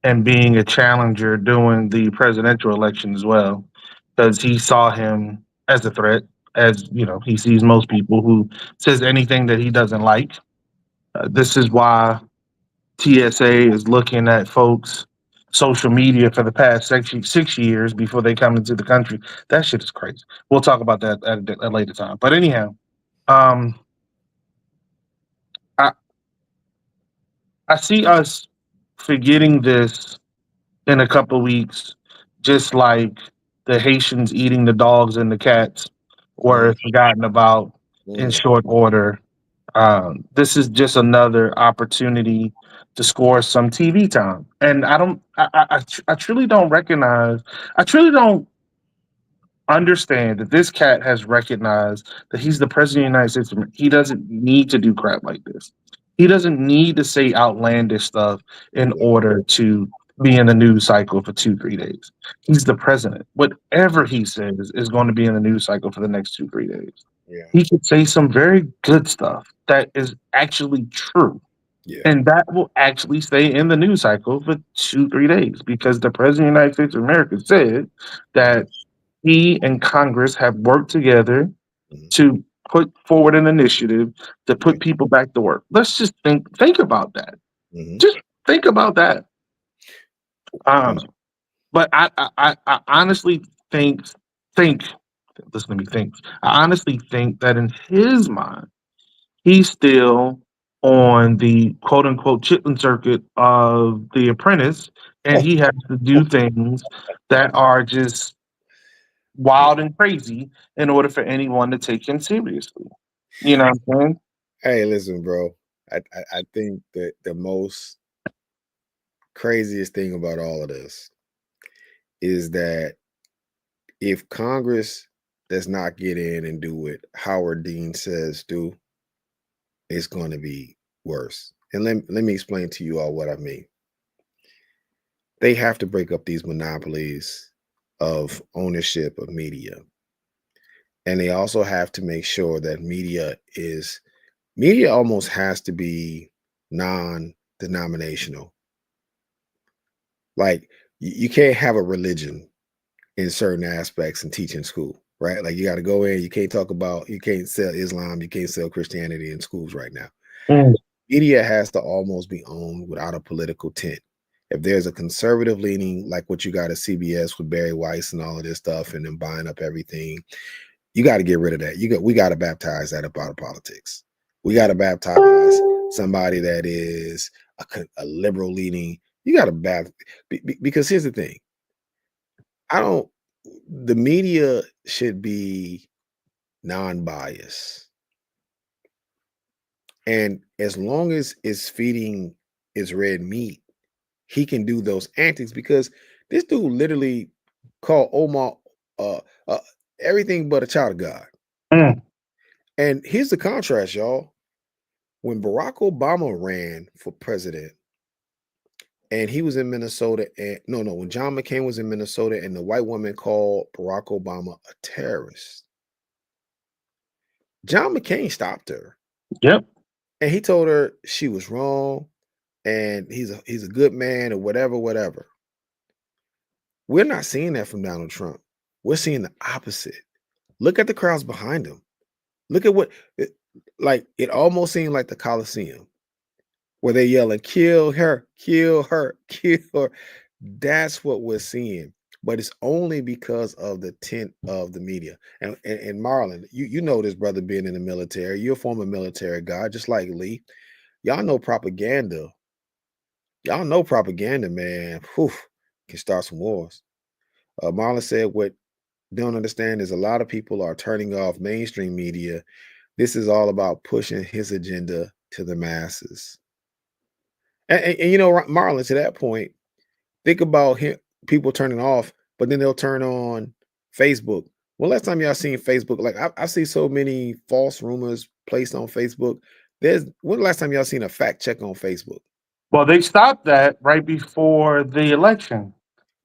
Speaker 1: and being a challenger during the presidential election as well. because he saw him as a threat, as he sees most people who says anything that he doesn't like. This is why TSA is looking at folks' social media for the past 6 years before they come into the country. That shit is crazy. We'll talk about that at a later time. But anyhow, um, I I see us forgetting this in a couple weeks, just like the Haitians eating the dogs and the cats were
Speaker 2: Mm,
Speaker 1: forgotten about in
Speaker 2: mm,
Speaker 1: short order. This is just another opportunity to score some TV time, and I truly don't recognize, I truly don't understand that this cat has recognized that he's the president of the United States. He doesn't need to do crap like this. He doesn't need to say outlandish stuff in
Speaker 2: yeah,
Speaker 1: order to be in the news cycle for 2, 3 days. He's the president. Whatever he says is going to be in the news cycle for the next 2, 3 days.
Speaker 2: yeah,
Speaker 1: He could say some very good stuff that is actually true.
Speaker 2: yeah,
Speaker 1: And that will actually stay in the news cycle for 2, 3 days because the president of the United States of America said
Speaker 2: mhm,
Speaker 1: that he and Congress have worked together
Speaker 2: mhm,
Speaker 1: to put forward an initiative to
Speaker 2: yeah,
Speaker 1: put people back to work. Let's just think about that.
Speaker 2: mhm,
Speaker 1: Just think about that.
Speaker 2: mm,
Speaker 1: Um, but I honestly think listen to me think. I honestly think that in his mind, he's still on the quote unquote Chitlin circuit of The Apprentice, and he has to do things that are just
Speaker 2: yeah.
Speaker 1: wild and crazy in order for anyone to take him seriously. You know what I'm saying?
Speaker 2: Hey, listen, bro. I think that the most craziest thing about all of this is that if Congress does not get in and do what Howard Dean says do, it's going to be worse. And let me explain to you all what I mean. They have to break up these monopolies of ownership of media. And they also have to make sure that media almost has to be non-denominational. Like you can't have a religion in certain aspects and teach in school, right? Like you got to go in, you can't sell Islam, you can't sell Christianity in schools right now.
Speaker 1: Mm,
Speaker 2: Media has to almost be owned without a political tint. If there's a conservative leaning, like what you got at CBS with Barry Weiss and all of this stuff, and then buying up everything, you got to get rid of that. We got to baptize that up out of politics. We got to baptize somebody that is a liberal leaning. You got to because here's the thing. I don't. The media should be non-biased, and as long as it's feeding its red meat, he can do those antics because this dude literally called Omar uh, uh, everything but a child of God.
Speaker 1: mm.
Speaker 2: And here's the contrast, y'all. When Barack Obama ran for president and he was in Minnesota, and no, when John McCain was in Minnesota and the white woman called Barack Obama a terrorist, John McCain stopped her
Speaker 1: Yep.
Speaker 2: and he told her she was wrong and he's a good man or whatever, whatever. We're not seeing that from Donald Trump. We're seeing the opposite. Look at the crowds behind him. Look at like it almost seemed like the Coliseum where they're yelling, kill her, kill her, kill her. That's what we're seeing. But it's only because of the tint of the media. And Marlon, you know this brother being in the military. You're a former military guy, just like Lee. Y'all know propaganda. Y'all know propaganda, man. Whew, can start some wars. Marlon said what don't understand is a lot of people are turning off mainstream media. This is all about pushing his agenda to the masses. And you know, Marlon, to that point, think about him, people turning off, but then they'll turn on Facebook. When last time y'all seen Facebook? Like I see so many false rumors placed on Facebook. When the last time y'all seen a fact check on Facebook?
Speaker 1: Well, they stopped that right before the election.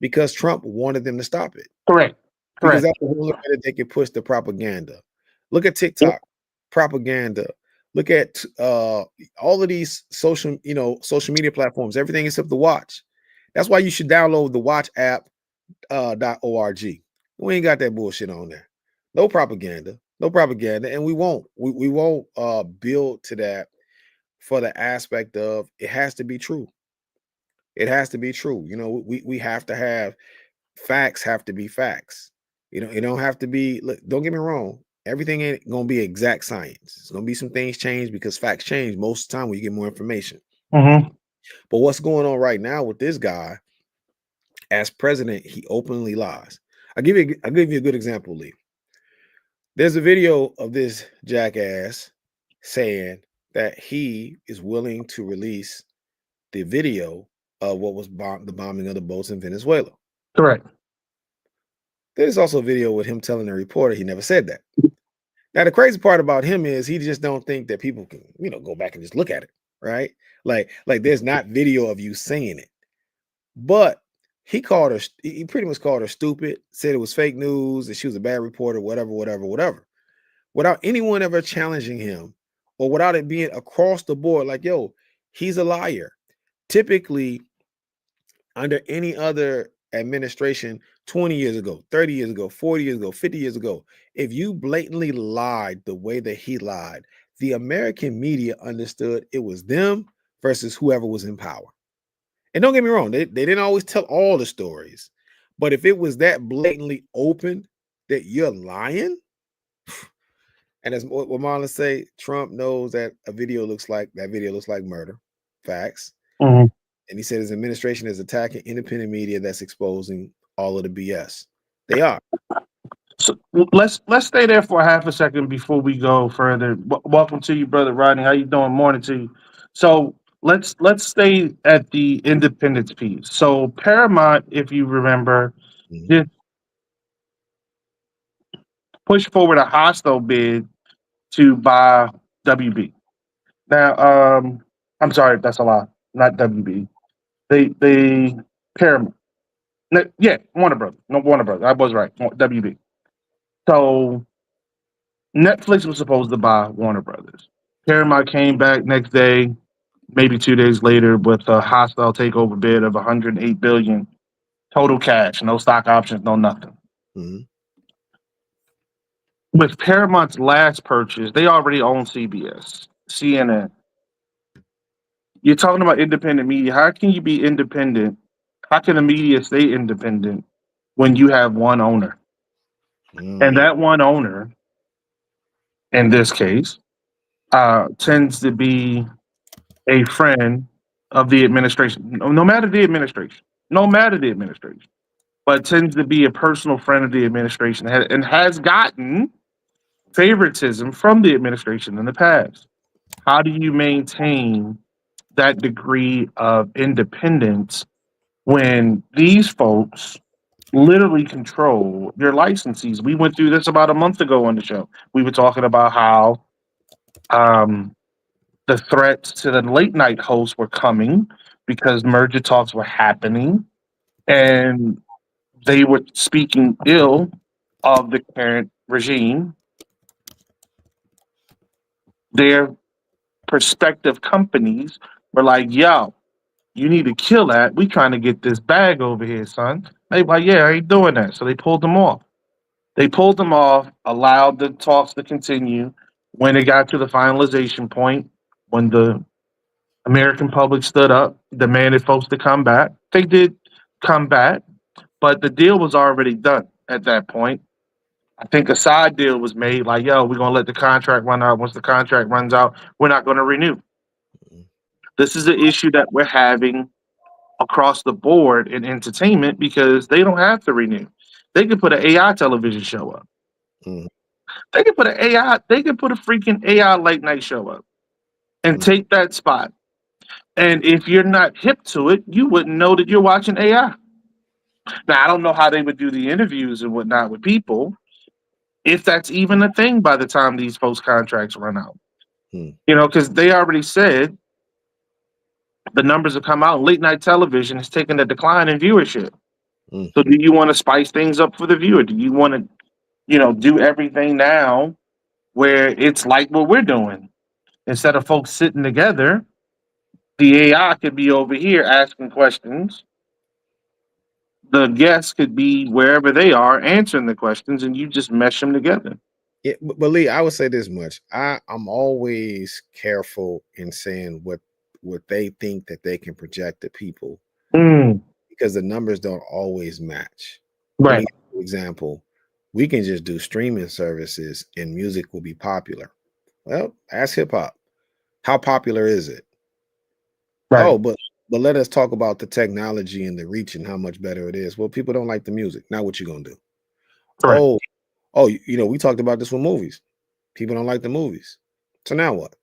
Speaker 2: Because Trump wanted them to stop it.
Speaker 1: Correct.
Speaker 2: Because
Speaker 1: Correct.
Speaker 2: that's the only way that they can push the propaganda. Look at
Speaker 1: Yep.
Speaker 2: TikTok, propaganda. Look at all of these social media platforms, everything except the watch. That's why you should download the watch app .org. We ain't got that bullshit on there. No propaganda. No propaganda. And we won't. We won't build to that for the aspect of it has to be true. It has to be true. You know, we have to have facts have to be facts. You know, it don't have to be look, don't get me wrong. Everything ain't gonna be exact science. It's gonna be some things change because facts change most of the time when you get more information.
Speaker 1: Mm-hmm.
Speaker 2: But what's going on right now with this guy as president, he openly lies. I'll give you a good example, Lee. There's a video of this jackass saying that he is willing to release the video of what was the bombing of the boats in Venezuela.
Speaker 1: Correct.
Speaker 2: There's also a video with him telling the reporter he never said that. Now, the crazy part about him is he just don't think that people can, go back and just look at it, right? Like there's not video of you saying it. But he called her, he pretty much called her stupid, said it was fake news, that she was a bad reporter, whatever, whatever, whatever. Without anyone ever challenging him or without it being across the board, like, yo, he's a liar. Typically, under any other administration 20 years ago, 30 years ago, 40 years ago, 50 years ago, if you blatantly lied the way that he lied, the American media understood it was them versus whoever was in power. And don't get me wrong, they didn't always tell all the stories. But if it was that blatantly open that you're lying, and as what Marlon say, Trump knows that video looks like murder. Facts.
Speaker 1: Mm-hmm.
Speaker 2: And he said his administration is attacking independent media that's exposing all of the BS. They are.
Speaker 1: So let's stay there for a half a second before we go further. Welcome to you, brother Rodney. How you doing? Morning to you. So let's stay at the independence piece. So Paramount, if you remember, just pushed forward a hostile bid to buy WB. Now, I'm sorry, that's a lie. Not WB. They Paramount. No, yeah, Warner Brothers. No, Warner Brothers. I was right. WB. So Netflix was supposed to buy Warner Brothers. Paramount came back next day, maybe 2 days later, with a hostile takeover bid of 108 billion total cash, no stock options, no nothing.
Speaker 2: Mm-hmm.
Speaker 1: With Paramount's last purchase, they already own CBS, CNN. You're talking about independent media. How can you be independent? How can the media stay independent when you have one owner? And that one owner, in this case, tends to be a friend of the administration, no matter the administration, but tends to be a personal friend of the administration and has gotten favoritism from the administration in the past. How do you maintain that degree of independence when these folks literally control your licensees? We went through this about a month ago on the show. We were talking about how the threats to the late night hosts were coming because merger talks were happening and they were speaking ill of the current regime. Their prospective companies were like, yo, you need to kill that. We trying to get this bag over here, son. They like, yeah, I ain't doing that. So they pulled them off. Allowed the talks to continue. When it got to the finalization point, when the American public stood up, demanded folks to come back. They did come back, but the deal was already done at that point. I think a side deal was made like, yo, we're going to let the contract run out. Once the contract runs out, we're not going to renew. This is an issue that we're having across the board in entertainment because they don't have to renew. They could put an AI television show up. They could put a freaking AI late night show up and take that spot. And if you're not hip to it, you wouldn't know that you're watching AI. Now, I don't know how they would do the interviews and whatnot with people, if that's even a thing by the time these folks' contracts run out. Because they already said the numbers have come out. Late night television is taking a decline in viewership. So do you want to spice things up for the viewer? Do you want to, do everything now where it's like what we're doing? Instead of folks sitting together, the AI could be over here asking questions. the guests could be wherever they are answering the questions, and you just mesh them together.
Speaker 2: Yeah, but Lee, I would say this much. I'm always careful in saying what they think that they can project to people
Speaker 1: Mm,
Speaker 2: because the numbers don't always match. Let me
Speaker 1: right,
Speaker 2: give you an example. We can just do streaming services and music will be popular. Well, ask hip hop. How popular is it?
Speaker 1: right,
Speaker 2: Oh, but let us talk about the technology and the reach and how much better it is. Well, people don't like the music. Now what you gonna do?
Speaker 1: correct.
Speaker 2: Oh, we talked about this with movies. People don't like the movies. So now what?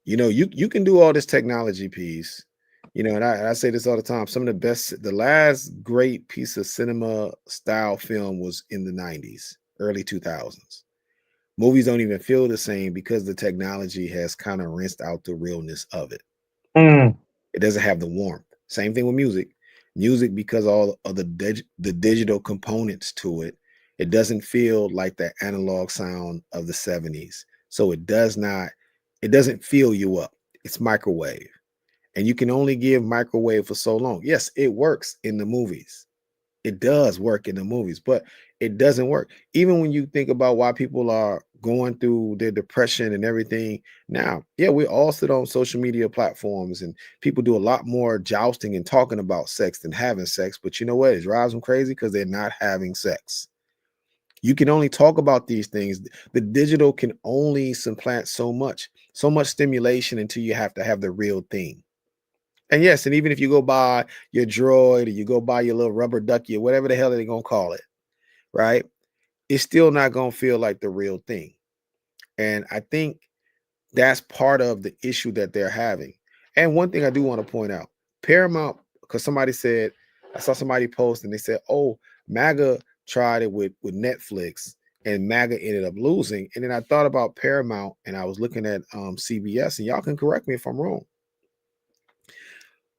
Speaker 2: You can do all this technology piece, and I say this all the time. Some of the last great piece of cinema style film was in the 90s, early 2000s. Movies don't even feel the same because the technology has kind of rinsed out the realness of it.
Speaker 1: Mm,
Speaker 2: It doesn't have the warmth. Same thing with music. Music, because all of the digital components to it, it doesn't feel like the analog sound of the 70s. So it doesn't feel you up. It's microwave. And you can only give microwave for so long. Yes, it works in the movies. It does work in the movies, but it doesn't work. Even when you think about why people are going through their depression and everything now, yeah, we all sit on social media platforms and people do a lot more jousting and talking about sex than having sex. But you know what? It drives them crazy because they're not having sex. You can only talk about these things. The digital can only supplant so much stimulation until you have to have the real thing. And yes, and even if you go buy your droid or you go buy your little rubber ducky or whatever the hell they're gonna call it, right? It's still not gonna feel like the real thing. And I think that's part of the issue that they're having. And one thing I do want to point out, Paramount, because somebody said, I saw somebody post and they said, oh, MAGA tried it with Netflix and MAGA ended up losing. And then I thought about Paramount and I was looking at CBS, and y'all can correct me if I'm wrong.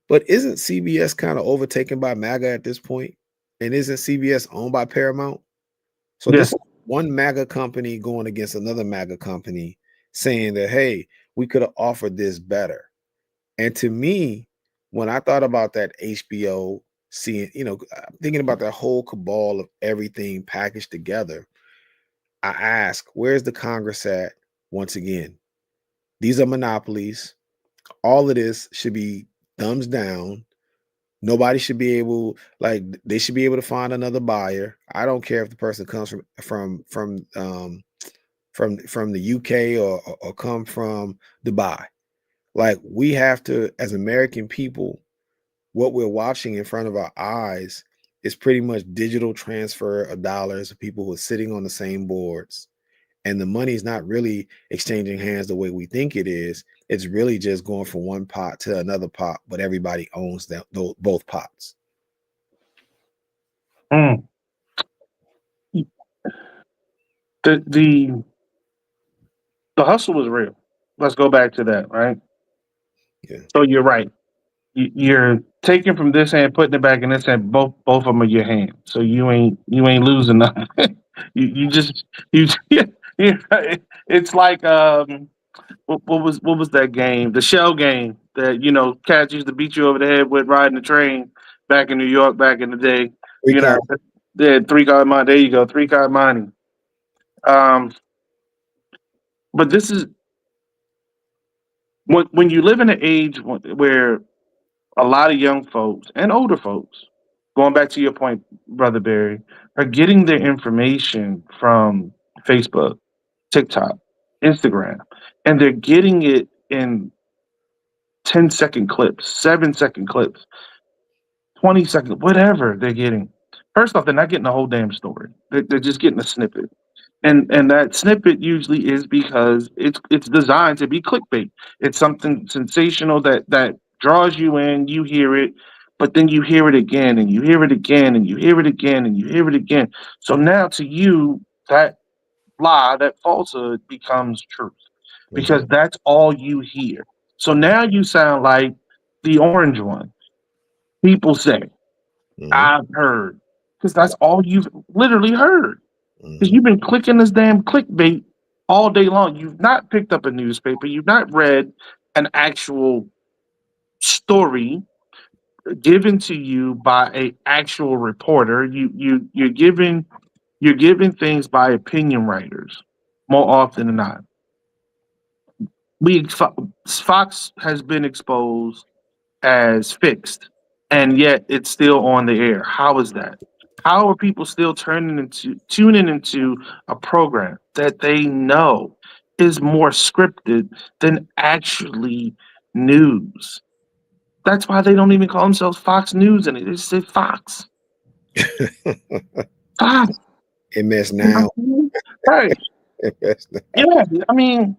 Speaker 2: But isn't CBS kind of overtaken by MAGA at this point? And isn't CBS owned by Paramount? So
Speaker 1: yeah.
Speaker 2: this is one MAGA company going against another MAGA company saying that, hey, we could have offered this better. And to me, when I thought about that HBO, seeing, thinking about that whole cabal of everything packaged together, I ask, where's the Congress at once again? These are monopolies. All of this should be thumbs down. Nobody should be able, like, they should be able to find another buyer. I don't care if the person comes from the UK or come from Dubai. Like, we have to, as American people, what we're watching in front of our eyes is pretty much digital transfer of dollars of people who are sitting on the same boards. And the money is not really exchanging hands the way we think it is. It's really just going from one pot to another pot, but everybody owns both pots.
Speaker 1: Mm. The the the hustle was real. Let's go back to that, right?
Speaker 2: Yeah.
Speaker 1: So you're right. You're taking from this hand, putting it back in this hand. Both of them are your hand. So you ain't losing nothing. you just you. Yeah, it's like what was that game? The shell game that cats used to beat you over the head with riding the train back in New York back in the day.
Speaker 2: Free
Speaker 1: You know,
Speaker 2: card.
Speaker 1: three card money. There you go, three card money. Um, but this is when you live in an age where a lot of young folks and older folks, going back to your point, Brother Barry, are getting their information from Facebook, TikTok, Instagram, and they're getting it in 10-second clips, 7-second clips, 20 seconds, whatever they're getting. First off, they're not getting the whole damn story. They're just getting a snippet. And that snippet usually is because it's designed to be clickbait. It's something sensational that draws you in. You hear it, but then you hear it again, and you hear it again, and you hear it again, and you hear it again. So now to you, that lie, that falsehood becomes truth because
Speaker 2: Hmm.
Speaker 1: that's all you hear. So now you sound like the orange one. People say,
Speaker 2: Hmm.
Speaker 1: I've heard, because that's all you've literally heard. Because
Speaker 2: Hmm.
Speaker 1: you've been clicking this damn clickbait all day long. You've not picked up a newspaper. You've not read an actual story given to you by a actual reporter. You're given things by opinion writers more often than not. We Fox has been exposed as fixed, and yet it's still on the air. How is that? How are people still tuning into a program that they know is more scripted than actually news? That's why they don't even call themselves Fox News, and they just say Fox. Fox.
Speaker 2: MS
Speaker 1: You know
Speaker 2: now.
Speaker 1: what I mean? Right?
Speaker 2: MS now.
Speaker 1: Yeah. I mean,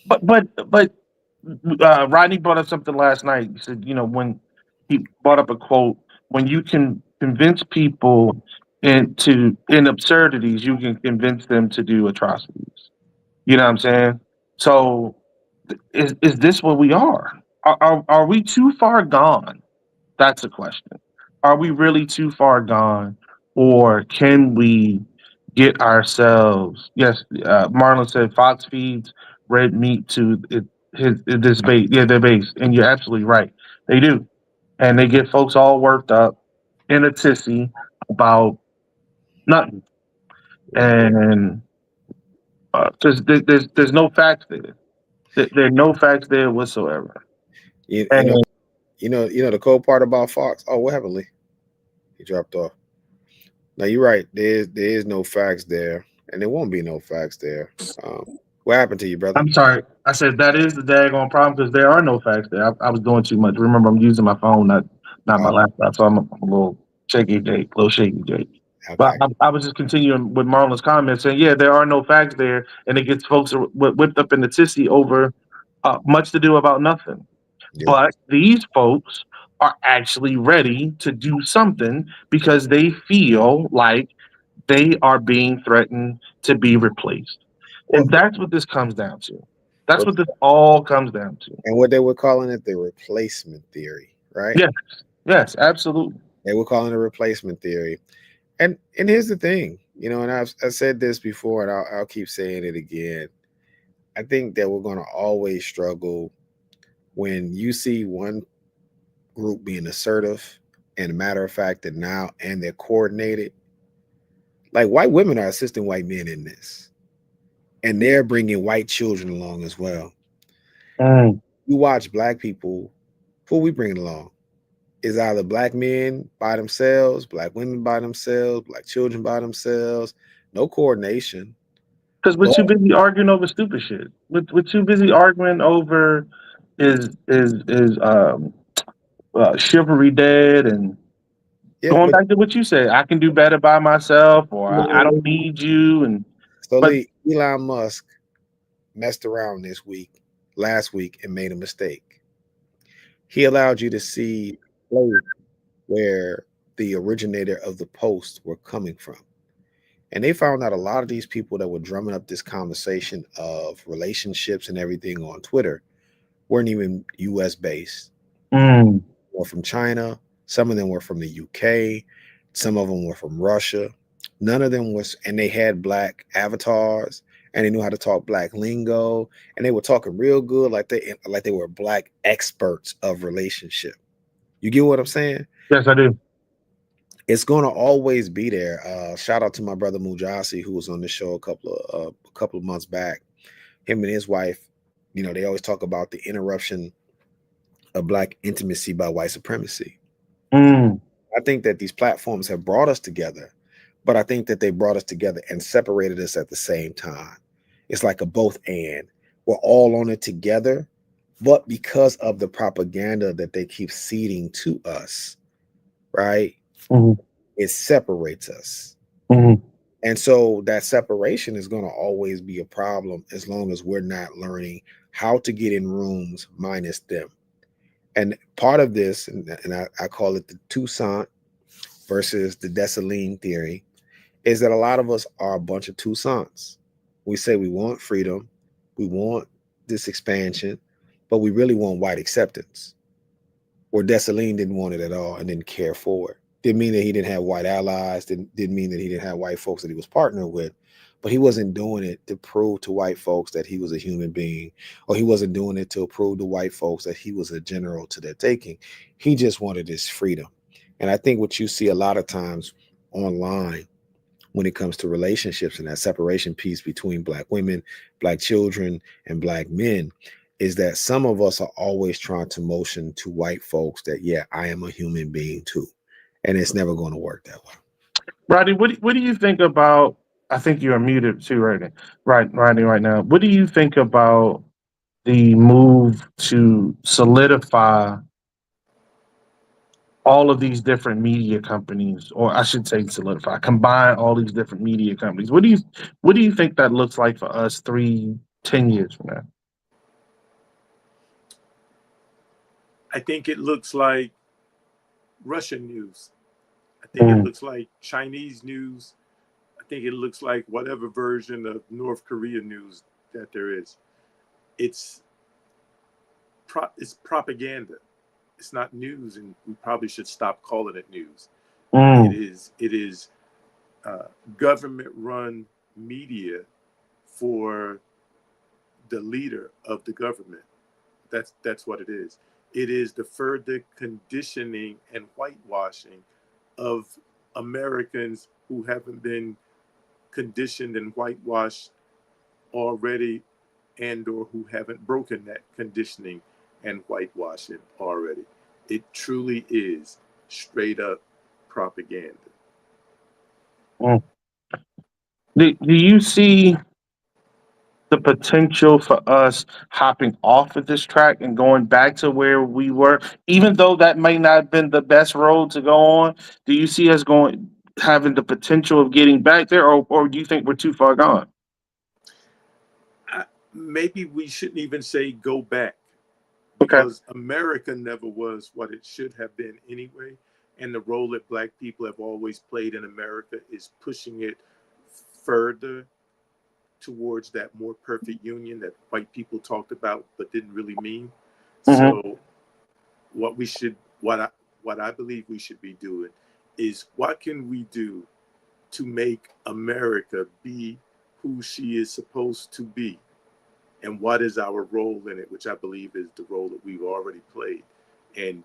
Speaker 1: but Rodney brought up something last night. He said, when he brought up a quote, when you can convince people in absurdities, you can convince them to do atrocities. You know what I'm saying? So, is this what we are? Are we too far gone? That's a question. Are we really too far gone, or can we get ourselves? Yes, Marlon said Fox feeds red meat to this base. Yeah, their base, and you're absolutely right. They do, and they get folks all worked up in a tizzy about nothing,
Speaker 2: Right.
Speaker 1: and because there's no facts there. There are no facts there whatsoever.
Speaker 2: You, you know,
Speaker 1: And
Speaker 2: the cool part about Fox. Oh, what happened, Lee? He dropped off. Now you're right. There is no facts there, and there won't be no facts there. What happened to you, brother?
Speaker 1: I'm sorry. I said that is the daggone problem because there are no facts there. I was doing too much. Remember, I'm using my phone, not my
Speaker 2: Oh,
Speaker 1: laptop, so I'm a little shaky, Jake. Little shaky, Jake. But
Speaker 2: okay.
Speaker 1: I was just continuing with Marlon's comments, saying, yeah, there are no facts there, and it gets folks whipped up in the tizzy over much to do about nothing.
Speaker 2: Yeah.
Speaker 1: But these folks are actually ready to do something because they feel like they are being threatened to be replaced.
Speaker 2: Well,
Speaker 1: And that's what this comes down to. That's
Speaker 2: what
Speaker 1: what this all comes down to.
Speaker 2: and what they were calling it the replacement theory, right?
Speaker 1: Yes, yes, absolutely.
Speaker 2: They were calling it replacement theory. And here's the thing, and I've said this before, and I'll keep saying it again. I think that we're going to always struggle when you see one group being assertive and a matter of fact that now and they're coordinated. Like white women are assisting white men in this, and they're bringing white children along as well.
Speaker 1: Mm.
Speaker 2: You watch black people, who we bringing along is either black men by themselves, black women by themselves, black children by themselves, no coordination.
Speaker 1: Because we're
Speaker 2: But
Speaker 1: too busy arguing over stupid shit. We're too busy arguing over is chivalry dead and
Speaker 2: yeah,
Speaker 1: going
Speaker 2: but
Speaker 1: back to what you said. I can do better by myself, or I don't need you. And
Speaker 2: so
Speaker 1: but
Speaker 2: Elon Musk messed around last week, and made a mistake. He allowed you to see where the originator of the post were coming from. And they found out a lot of these people that were drumming up this conversation of relationships and everything on Twitter weren't even US based.
Speaker 1: mm,
Speaker 2: Were from China. Some of them were from the UK. Some of them were from Russia. None of them was, and they had black avatars, and they knew how to talk black lingo, and they were talking real good, like they were black experts of relationship. You get what I'm saying?
Speaker 1: yes, I do.
Speaker 2: It's going to always be there. Shout out to my brother Mujasi, who was on the show a couple of months back. Him and his wife, they always talk about the interruption of black intimacy by white supremacy.
Speaker 1: Mm.
Speaker 2: I think that these platforms have brought us together, but I think that they brought us together and separated us at the same time. It's like a both and. We're all on it together, but because of the propaganda that they keep seeding to us, right?
Speaker 1: Mm-hmm.
Speaker 2: It separates us.
Speaker 1: Mm-hmm.
Speaker 2: And so that separation is going to always be a problem as long as we're not learning how to get in rooms minus them. And part of this, and I call it the Toussaint versus the Dessalines theory, is that a lot of us are a bunch of Toussaints. We say we want freedom, we want this expansion, but we really want white acceptance. Where Dessalines didn't want it at all and didn't care for it. Didn't mean that he didn't have white allies, didn't mean that he didn't have white folks that he was partnering with, but he wasn't doing it to prove to white folks that he was a human being, or he wasn't doing it to prove to white folks that he was a general to their taking. He just wanted his freedom. And I think what you see a lot of times online when it comes to relationships and that separation piece between black women, black children, and black men is that some of us are always trying to motion to white folks that, yeah, I am a human being too. And it's never going to work that way.
Speaker 1: Rodney, what do you think about? I think you're muted too, Rodney, right now. What do you think about the move to solidify all of these different media companies, or I should say solidify, combine all these different media companies? What do you think that looks like for us 3, 10 years from now?
Speaker 3: I think it looks like Russian news. I think it
Speaker 1: Mm,
Speaker 3: looks like Chinese news. I think it looks like whatever version of North Korean news that there is. It's it's propaganda. It's not news, and we probably should stop calling it news.
Speaker 1: mm,
Speaker 3: It is uh, government run media for the leader of the government. That's what it is. It is the further conditioning and whitewashing of Americans who haven't been conditioned and whitewashed already, and or who haven't broken that conditioning and whitewashing already. It truly is straight up propaganda.
Speaker 1: mm. Do you see the potential for us hopping off of this track and going back to where we were, even though that may not have been the best road to go on? Do you see us going having the potential of getting back there, or do you think we're too far gone?
Speaker 3: Maybe we shouldn't even say go back,
Speaker 1: Okay.
Speaker 3: because America never was what it should have been anyway. And the role that black people have always played in America is pushing it further towards that more perfect union that white people talked about but didn't really mean.
Speaker 1: Hmm.
Speaker 3: So what we should what I believe we should be doing is, what can we do to make America be who she is supposed to be? And what is our role in it, which I believe is the role that we've already played and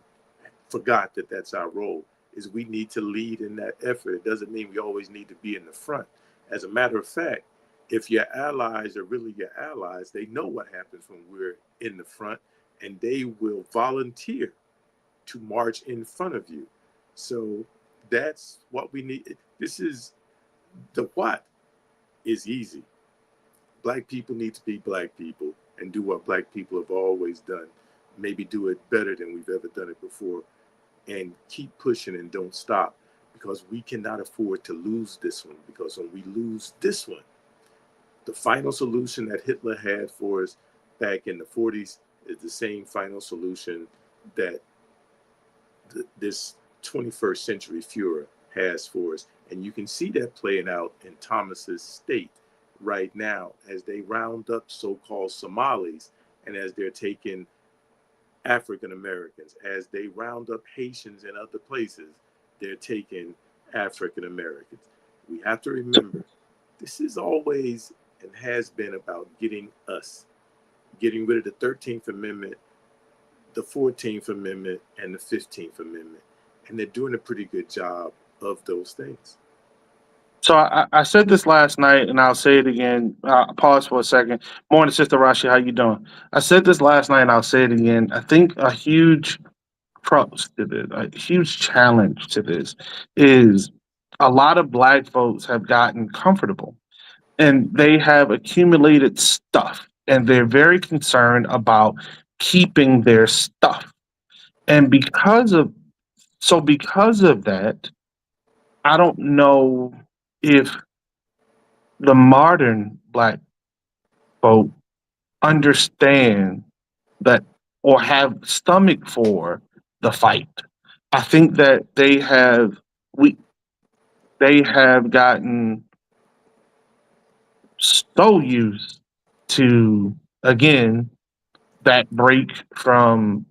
Speaker 3: forgot that that's our role, is we need to lead in that effort. It doesn't mean we always need to be in the front. As a matter of fact, if your allies are really your allies, they know what happens when we're in the front, and they will volunteer to march in front of you. So that's what we need. This is the what is easy. Black people need to be black people and do what black people have always done. Maybe do it better than we've ever done it before, and keep pushing and don't stop, because we cannot afford to lose this one. Because when we lose this one, the final solution that Hitler had for us back in the 40s is the same final solution that this 21st century Führer has for us. And you can see that playing out in Thomas's state right now as they round up so-called Somalis, and as they're taking African Americans, as they round up Haitians and other places, they're taking African Americans. We have to remember, this is always and has been about getting us, getting rid of the 13th Amendment, the 14th Amendment, and the 15th Amendment. And they're doing a pretty good job of those things.
Speaker 1: So I said this last night, and I'll say it again. Pause for a second. Morning, Sister Rashi. How you doing? I said this last night, and I'll say it again. I think a huge crux to this, a huge challenge to this, is a lot of Black folks have gotten comfortable, and they have accumulated stuff, and they're very concerned about keeping their stuff. And because of that, I don't know if the modern Black folk understand that or have stomach for the fight. I think that we they have gotten so used to, again, that break from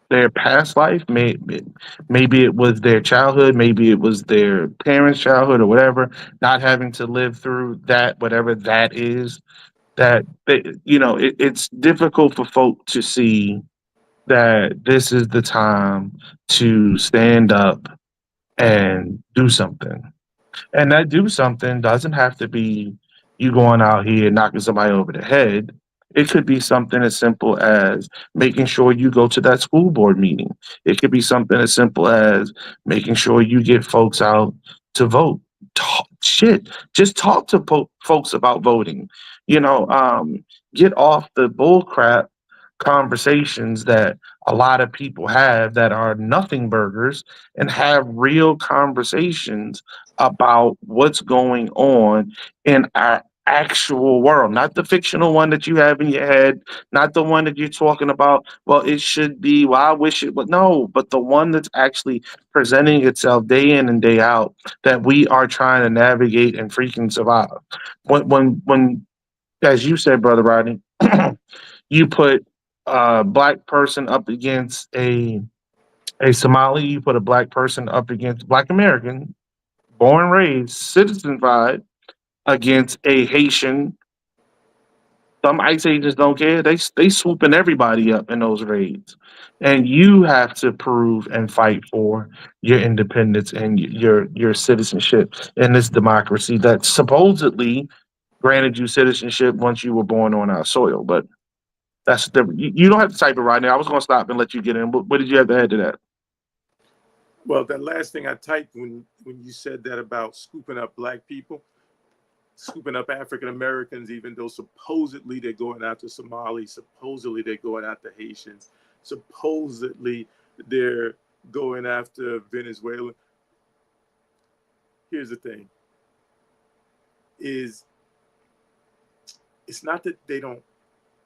Speaker 1: their past life. Maybe it was their childhood, maybe it was their parents' childhood or whatever, not having to live through that, whatever that is. That they, it's difficult for folk to see that this is the time to stand up and do something. And that do something doesn't have to be you going out here knocking somebody over the head. It could be something as simple as making sure you go to that school board meeting. It could be something as simple as making sure you get folks out to vote. Shit, just talk to folks about voting. You know, get off the bull crap conversations that a lot of people have that are nothing burgers, and have real conversations about what's going on in our actual world, not the fictional one that you have in your head, not the one that you're talking about. Well, it should be, well, I wish it, but no, but the one that's actually presenting itself day in and day out, that we are trying to navigate and freaking survive. When as you said, Brother Rodney, you put a black person up against a Somali, you put a black person up against black American, born, raised, citizenified, against a Haitian. Some ICE agents don't care. They swooping everybody up in those raids, and you have to prove and fight for your independence and your citizenship in this democracy that supposedly granted you citizenship once you were born on our soil. But that's different. You don't have to type it right now. I was going to stop and let you get in. What did you have to add to that?
Speaker 3: Well, that last thing I typed when you said that about scooping up black people, scooping up African Americans, even though supposedly they're going after Somalis, supposedly they're going after Haitians, supposedly they're going after Venezuela. Here's the thing: is it's not that they don't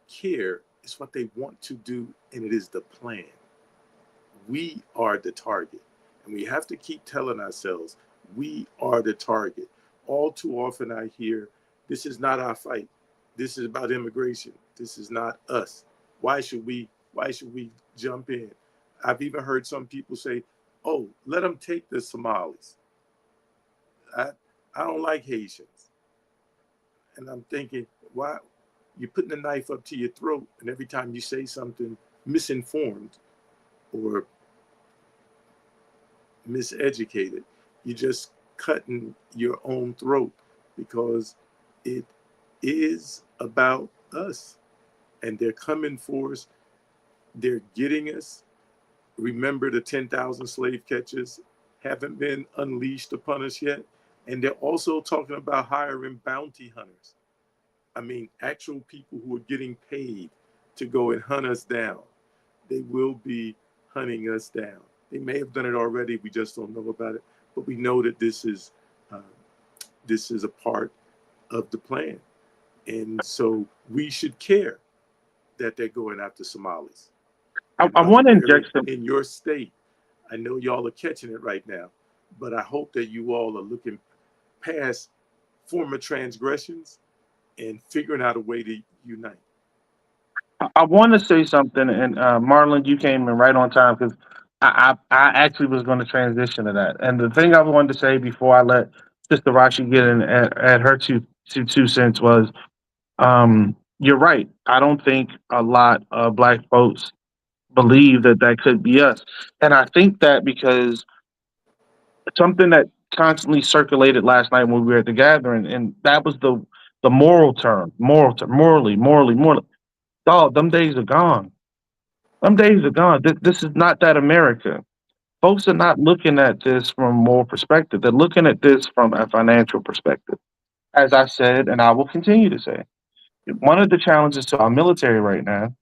Speaker 3: care; it's what they want to do, and it is the plan. We are the target, and we have to keep telling ourselves we are the target. All too often I hear, this is not our fight. This is about immigration. This is not us. Why should we jump in? I've even heard some people say, oh, let them take the Somalis. I, I don't like Haitians. And I'm thinking, why? You're putting a knife up to your throat, and every time you say something misinformed or miseducated, you're just cutting your own throat, because it is about us, and they're coming for us. They're getting us. Remember, the 10,000 slave catchers haven't been unleashed upon us yet. And they're also talking about hiring bounty hunters. I mean, actual people who are getting paid to go and hunt us down. They will be hunting us down. They may have done it already. We just don't know about it. But we know that this is a part of the plan, and so we should care that they're going after Somalis. And
Speaker 1: I
Speaker 3: Brother
Speaker 1: want to
Speaker 3: Barry,
Speaker 1: inject some.
Speaker 3: in your state, I know y'all are catching it right now, but I hope that you all are looking past former transgressions and figuring out a way to unite.
Speaker 1: I want to say something, and Marlon, you came in right on time because I actually was going to transition to that. And the thing I wanted to say before I let Sister Rashi get in at her two cents was, you're right. I don't think a lot of black folks believe that that could be us, and I think that because something that constantly circulated last night when we were at the gathering, and that was the morally. Dog, them days are gone. Them days are gone. This is not that America. Folks are not looking at this from a moral perspective. They're looking at this from a financial perspective. As I said, and I will continue to say, one of the challenges to our military right now,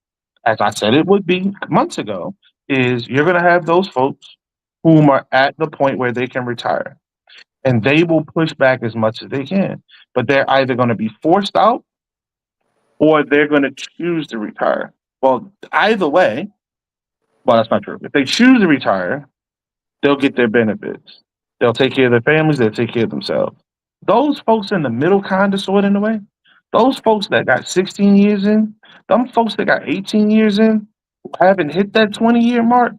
Speaker 1: as I said it would be months ago, is you're going to have those folks whom are at the point where they can retire, and they will push back as much as they can. But they're either going to be forced out or they're going to choose to retire. Well, either way, well, that's not true. If they choose to retire, they'll get their benefits. They'll take care of their families. They'll take care of themselves. Those folks in the middle, kind of, sort of, in a way, those folks that got 16 years in, them folks that got 18 years in, haven't hit that 20-year mark,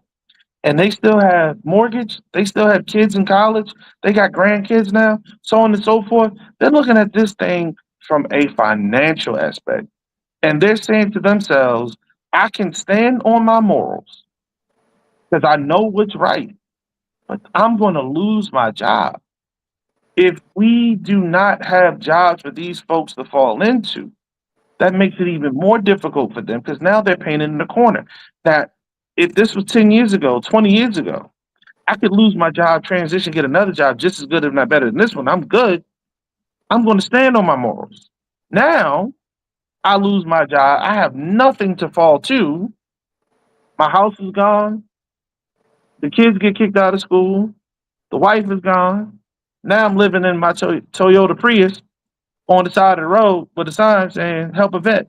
Speaker 1: and they still have mortgage, they still have kids in college, they got grandkids now, so on and so forth. They're looking at this thing from a financial aspect. And they're saying to themselves, I can stand on my morals because I know what's right, but I'm going to lose my job. If we do not have jobs for these folks to fall into, that makes it even more difficult for them because now they're painted in the corner. That if this was 10 years ago, 20 years ago, I could lose my job, transition, get another job just as good, if not better than this one. I'm good. I'm going to stand on my morals. Now I lose my job. I have nothing to fall to. My house is gone. The kids get kicked out of school. The wife is gone. Now I'm living in my Toyota Prius on the side of the road with a sign saying "Help a vet."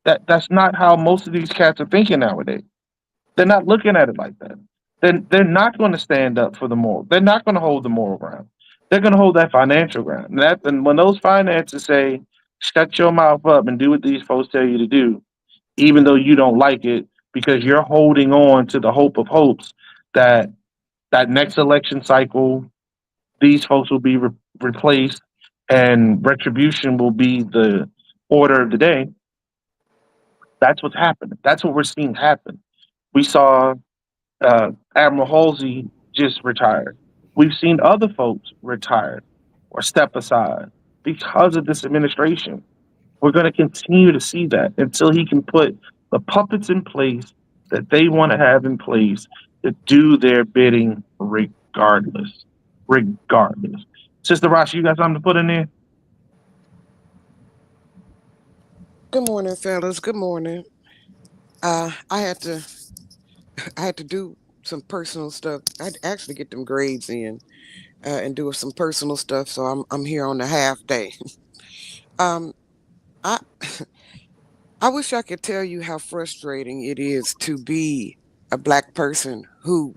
Speaker 1: That's not how most of these cats are thinking nowadays. They're not looking at it like that. They're not going to stand up for the moral. They're not going to hold the moral ground. They're going to hold that financial ground. And when those finances say, "Shut your mouth up and do what these folks tell you to do," even though you don't like it, because you're holding on to the hope of hopes that that next election cycle, these folks will be replaced and retribution will be the order of the day. That's what's happening. That's what we're seeing happen. We saw Admiral Halsey just retired. We've seen other folks retired or step aside because of this administration. We're going to continue to see that until he can put the puppets in place that they want to have in place to do their bidding regardless. Regardless. Sister Rasha, you got something to put in there?
Speaker 4: Good morning, fellas. Good morning. Uh, I had to I had to do some personal stuff. I had to actually get them grades in and do some personal stuff. So I'm here on the half day. um, I I wish I could tell you how frustrating it is to be a black person who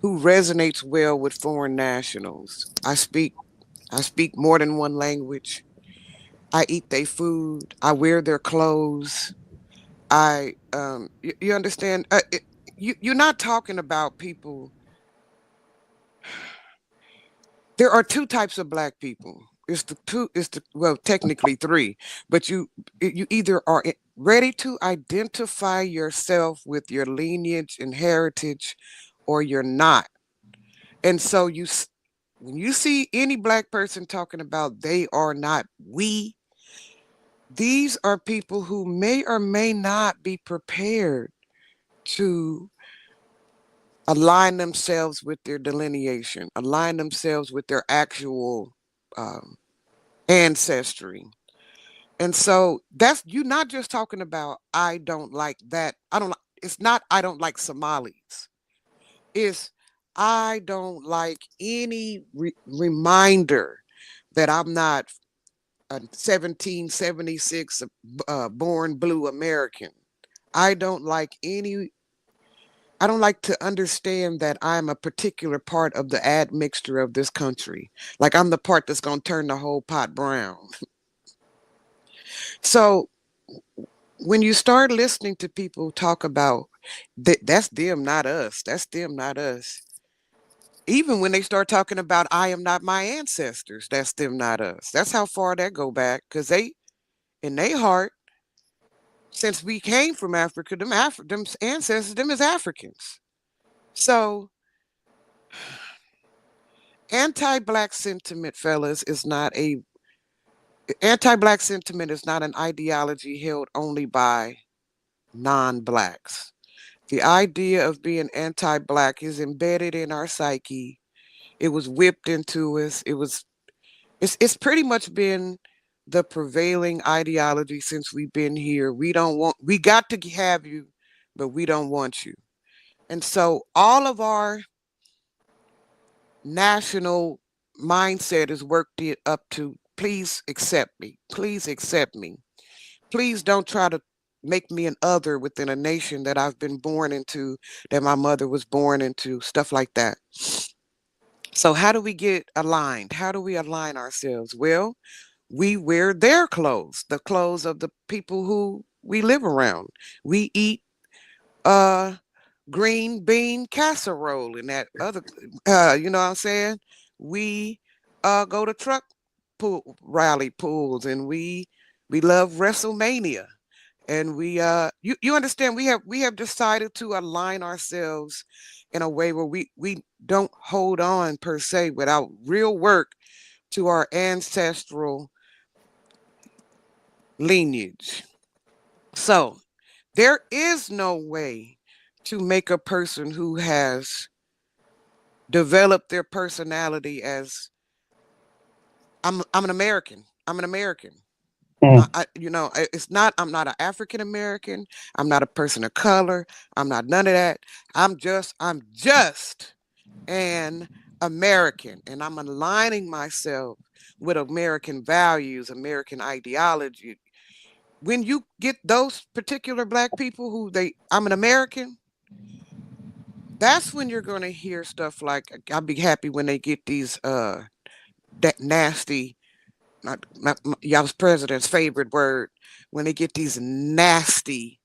Speaker 4: resonates well with foreign nationals. I speak more than one language. I eat their food. I wear their clothes. You understand? You're not talking about people. There are two types of black people. Well, technically three, but you either are ready to identify yourself with your lineage and heritage, or you're not. And so when you see any black person talking about they are not we, these are people who may or may not be prepared to align themselves with their delineation, align themselves with their actual um, ancestry. And so that's you're not just talking about I don't like that. I don't. It's not I don't like Somalis. It's I don't like any reminder that I'm not a 1776 born blue American. I don't like any I don't like to understand that I'm a particular part of the admixture of this country. Like I'm the part that's going to turn the whole pot brown. So when you start listening to people talk about that's them, not us. That's them, not us. Even when they start talking about I am not my ancestors, that's them, not us. That's how far that go back because they, in their heart, since we came from Africa, them ancestors, them is Africans. So anti-black sentiment, fellas, anti-black sentiment is not an ideology held only by non-blacks. The idea of being anti-black is embedded in our psyche. It was whipped into us. It's pretty much been the prevailing ideology since we've been here. We got to have you, but we don't want you. And so all of our national mindset is worked it up to please accept me. Please accept me. Please don't try to make me an other within a nation that I've been born into, that my mother was born into, stuff like that. So how do we get aligned? How do we align ourselves? Well, we wear their clothes, the clothes of the people who we live around. We eat uh green bean casserole and that other you know what I'm saying? We go to truck pool rally pools, and we love WrestleMania. And you understand, we have decided to align ourselves in a way where we don't hold on per se without real work to our ancestral lineage. So there is no way to make a person who has developed their personality as I'm an American. I'm an American.
Speaker 1: Mm.
Speaker 4: It's not, I'm not an African American. I'm not a person of color. I'm not none of that. I'm just an American, and I'm aligning myself with American values, American ideology. When you get those particular black people I'm an American, that's when you're going to hear stuff like, I'll be happy when they get these that nasty, y'all's president's favorite word, when they get these nasty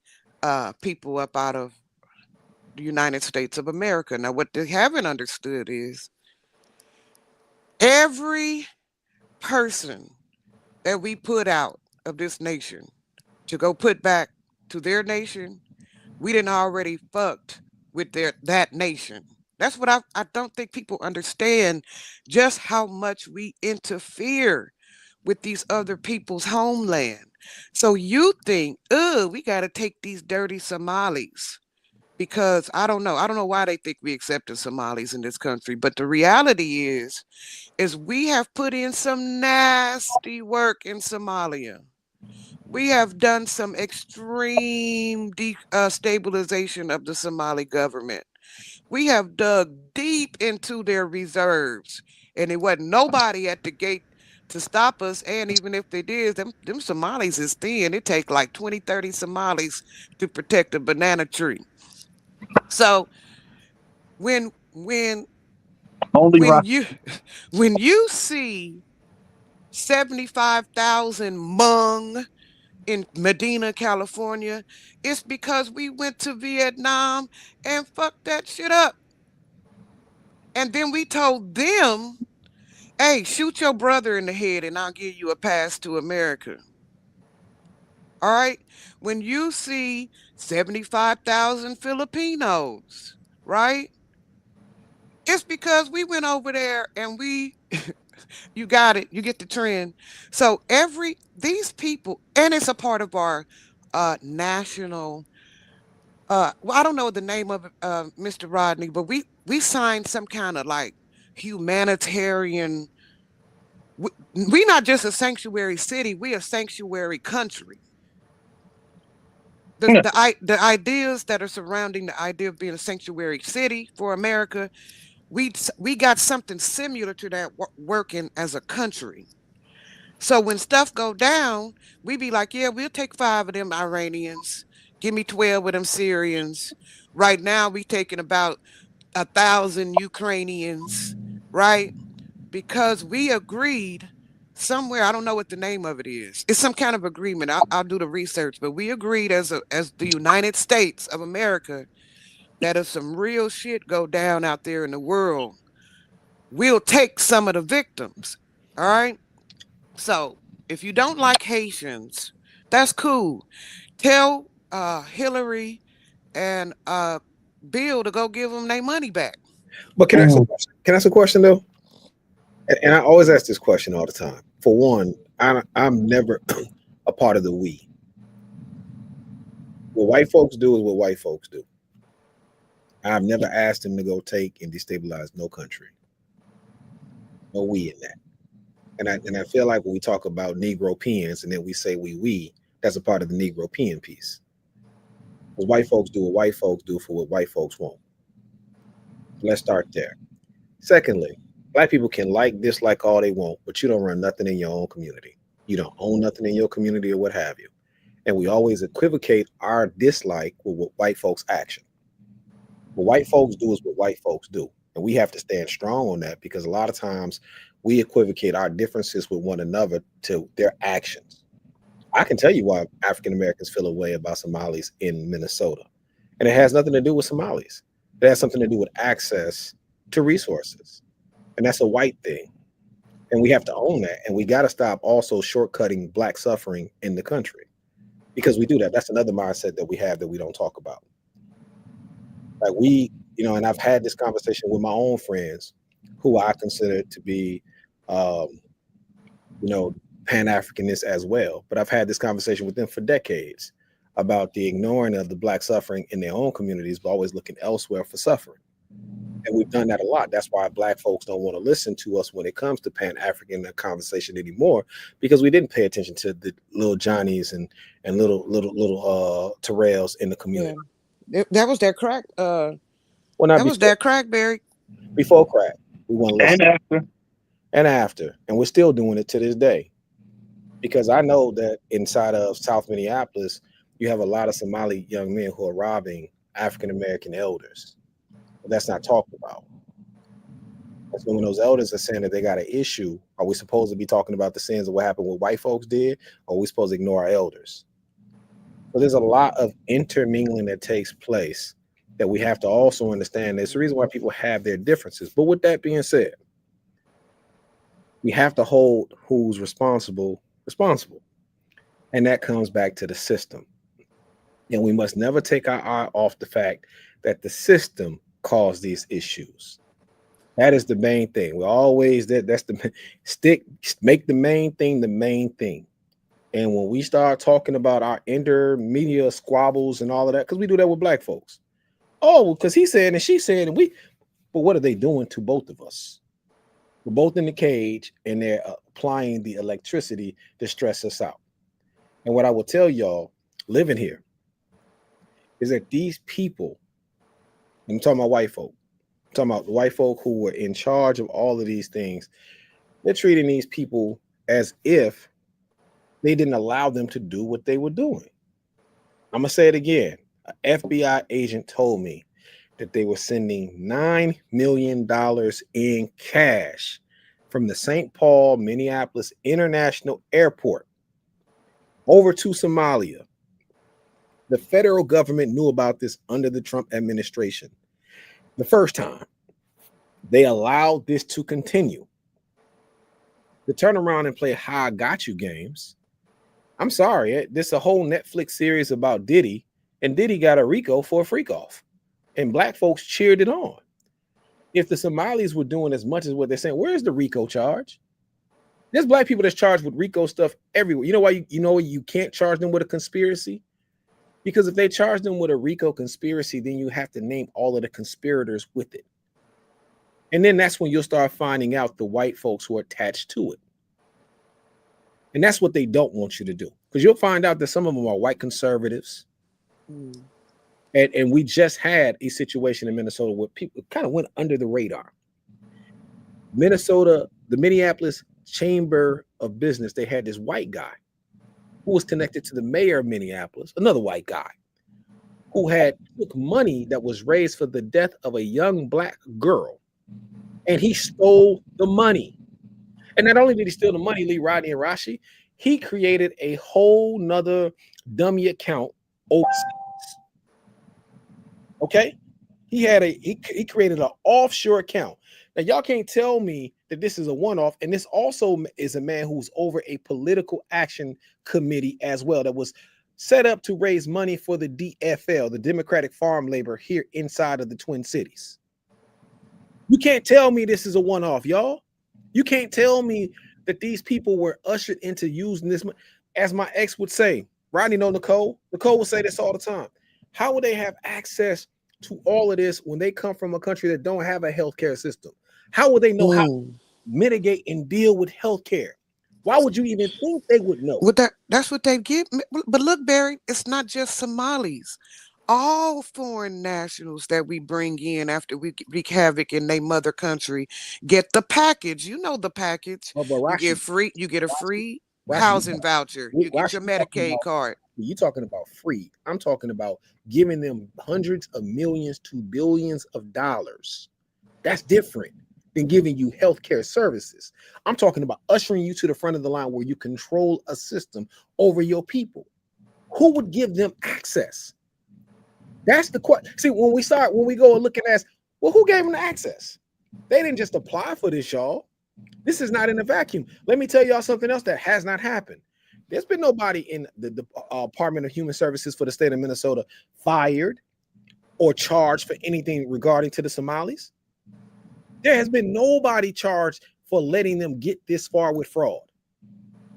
Speaker 4: people up out of the United States of America. Now, what they haven't understood is every person that we put out of this nation to go put back to their nation, we didn't already fucked with that nation. That's what I don't think people understand, just how much we interfere with these other people's homeland. So you think, oh, we got to take these dirty Somalis, because I don't know why they think we accepted Somalis in this country, but the reality is we have put in some nasty work in Somalia. We have done some extreme destabilization of the Somali government. We have dug deep into their reserves, and it wasn't nobody at the gate to stop us. And even if they did, them Somalis is thin. It take like 20, 30 Somalis to protect a banana tree. So when
Speaker 1: Only
Speaker 4: when
Speaker 1: rock.
Speaker 4: you when you see 75,000 Hmong in Medina, California, it's because we went to Vietnam and fucked that shit up. And then we told them, hey, shoot your brother in the head and I'll give you a pass to America. All right. When you see 75,000 Filipinos, right? It's because we went over there and you got it, you get the trend. So these people, and it's a part of our national, well, I don't know the name of it, Mr. Rodney, but we signed some kind of like humanitarian. We not just a sanctuary city, we a sanctuary country.
Speaker 1: Yeah.
Speaker 4: The ideas that are surrounding the idea of being a sanctuary city for America, we got something similar to that working as a country. So when stuff go down, we be like, yeah, we'll take 5 of them Iranians. Give me 12 of them Syrians. Right now, we taking about 1,000 Ukrainians, right? Because we agreed somewhere. I don't know what the name of it is. It's some kind of agreement. I'll do the research, but we agreed as the United States of America that if some real shit go down out there in the world, we'll take some of the victims. All right. So if you don't like Haitians, that's cool. Tell Hillary and Bill to go give them their money back.
Speaker 2: But can I ask a
Speaker 1: Mm.
Speaker 2: question? Can I ask a question though? And I always ask this question all the time. For one, I'm never a part of the we. What white folks do is what white folks do. I've never asked them to go take and destabilize no country. No we in that. And I feel like when we talk about Negro-peans and then we say we, that's a part of the Negro-pean piece. Because white folks do what white folks do for what white folks want. Let's start there. Secondly, black people can like, dislike all they want, but you don't run nothing in your own community. You don't own nothing in your community or what have you. And we always equivocate our dislike with what white folks' action. What white folks do is what white folks do. And we have to stand strong on that, because a lot of times we equivocate our differences with one another to their actions. I can tell you why African Americans feel a way about Somalis in Minnesota. And it has nothing to do with Somalis. It has something to do with access to resources. And that's a white thing. And we have to own that. And we got to stop also shortcutting Black suffering in the country, because we do that. That's another mindset that we have that we don't talk about. Like and I've had this conversation with my own friends who I consider to be, um, Pan-Africanists as well. But I've had this conversation with them for decades about the ignoring of the Black suffering in their own communities, but always looking elsewhere for suffering. And we've done that a lot. That's why Black folks don't want to listen to us when it comes to Pan-African conversation anymore, because we didn't pay attention to the little Johnnies and little Terrells in the community.
Speaker 4: Yeah. That was that crack.
Speaker 2: Well, not
Speaker 4: That was that crackberry.
Speaker 2: before crack. We want to listen.
Speaker 1: And after.
Speaker 2: And after. And we're still doing it to this day. Because I know that inside of South Minneapolis, you have a lot of Somali young men who are robbing African-American elders. But that's not talked about. That's when those elders are saying that they got an issue. Are we supposed to be talking about the sins of what happened, what white folks did? Or are we supposed to ignore our elders? So there's a lot of intermingling that takes place that we have to also understand. There's the reason why people have their differences. But with that being said, we have to hold who's responsible. And that comes back to the system. And we must never take our eye off the fact that the system caused these issues. That is the main thing. We're always that's the make the main thing the main thing. And when we start talking about our intermedia squabbles and all of that, because we do that with Black folks. Oh, because he said and she said, but what are they doing to both of us? We're both in the cage and they're applying the electricity to stress us out. And what I will tell y'all living here is that these people, I'm talking about white folk, I'm talking about the white folk who were in charge of all of these things, they're treating these people as if they didn't allow them to do what they were doing. I'm going to say it again. An FBI agent told me that they were sending $9 million in cash from the St. Paul, Minneapolis International Airport over to Somalia. The federal government knew about this under the Trump administration. The first time they allowed this to continue, to turn around and play how I got you games. I'm sorry, this is a whole Netflix series about Diddy, and Diddy got a RICO for a freak off. And Black folks cheered it on. If the Somalis were doing as much as what they're saying, where's the RICO charge? There's Black people that's charged with RICO stuff everywhere. You know why you can't charge them with a conspiracy? Because if they charge them with a RICO conspiracy, then you have to name all of the conspirators with it. And then that's when you'll start finding out the white folks who are attached to it. And that's what they don't want you to do. Because you'll find out that some of them are white conservatives. Mm. And we just had a situation in Minnesota where people kind of went under the radar. Minnesota, the Minneapolis Chamber of Business, they had this white guy who was connected to the mayor of Minneapolis, another white guy, who took money that was raised for the death of a young Black girl, and he stole the money. And not only did he steal the money, Lee, Rodney, and Rashi, he created a whole nother dummy account overseas. Okay, he created an offshore account. Now y'all can't tell me that this is a one-off, and this also is a man who's over a political action committee as well that was set up to raise money for the DFL, the Democratic Farm Labor, here inside of the Twin Cities. You can't tell me this is a one-off, y'all. You can't tell me that these people were ushered into using this. As my ex would say, Rodney know Nicole. Nicole would say this all the time. How would they have access to all of this when they come from a country that don't have a healthcare system? How would they know how to mitigate and deal with healthcare? Why would you even think they would know?
Speaker 4: That's what they get. But look, Barry, it's not just Somalis. All foreign nationals that we bring in after we wreak havoc in their mother country get the package. You know the package. You get a free housing voucher. You get your Medicaid card.
Speaker 2: You're talking about free. I'm talking about giving them hundreds of millions to billions of dollars. That's different. than giving you healthcare services. I'm talking about ushering you to the front of the line where you control a system over your people. Who would give them access? That's the question. See, when we go and look and ask, well, who gave them the access? They didn't just apply for this, y'all. This is not in a vacuum. Let me tell y'all something else that has not happened. There's been nobody in the Department of Human Services for the state of Minnesota fired or charged for anything regarding to the Somalis. There has been nobody charged for letting them get this far with fraud.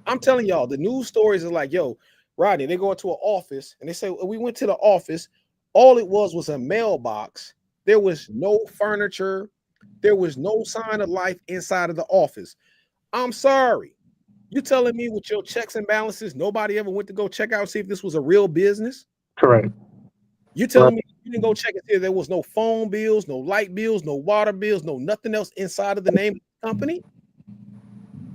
Speaker 2: I'm telling y'all, the news stories are like, yo, Rodney, they go into an office and they say, we went to the office. All it was a mailbox. There was no furniture. There was no sign of life inside of the office. I'm sorry. You telling me with your checks and balances, nobody ever went to go check out and see if this was a real business?
Speaker 1: Correct.
Speaker 2: You telling me you didn't go check and see if there was no phone bills, no light bills, no water bills, no nothing else inside of the name of the company?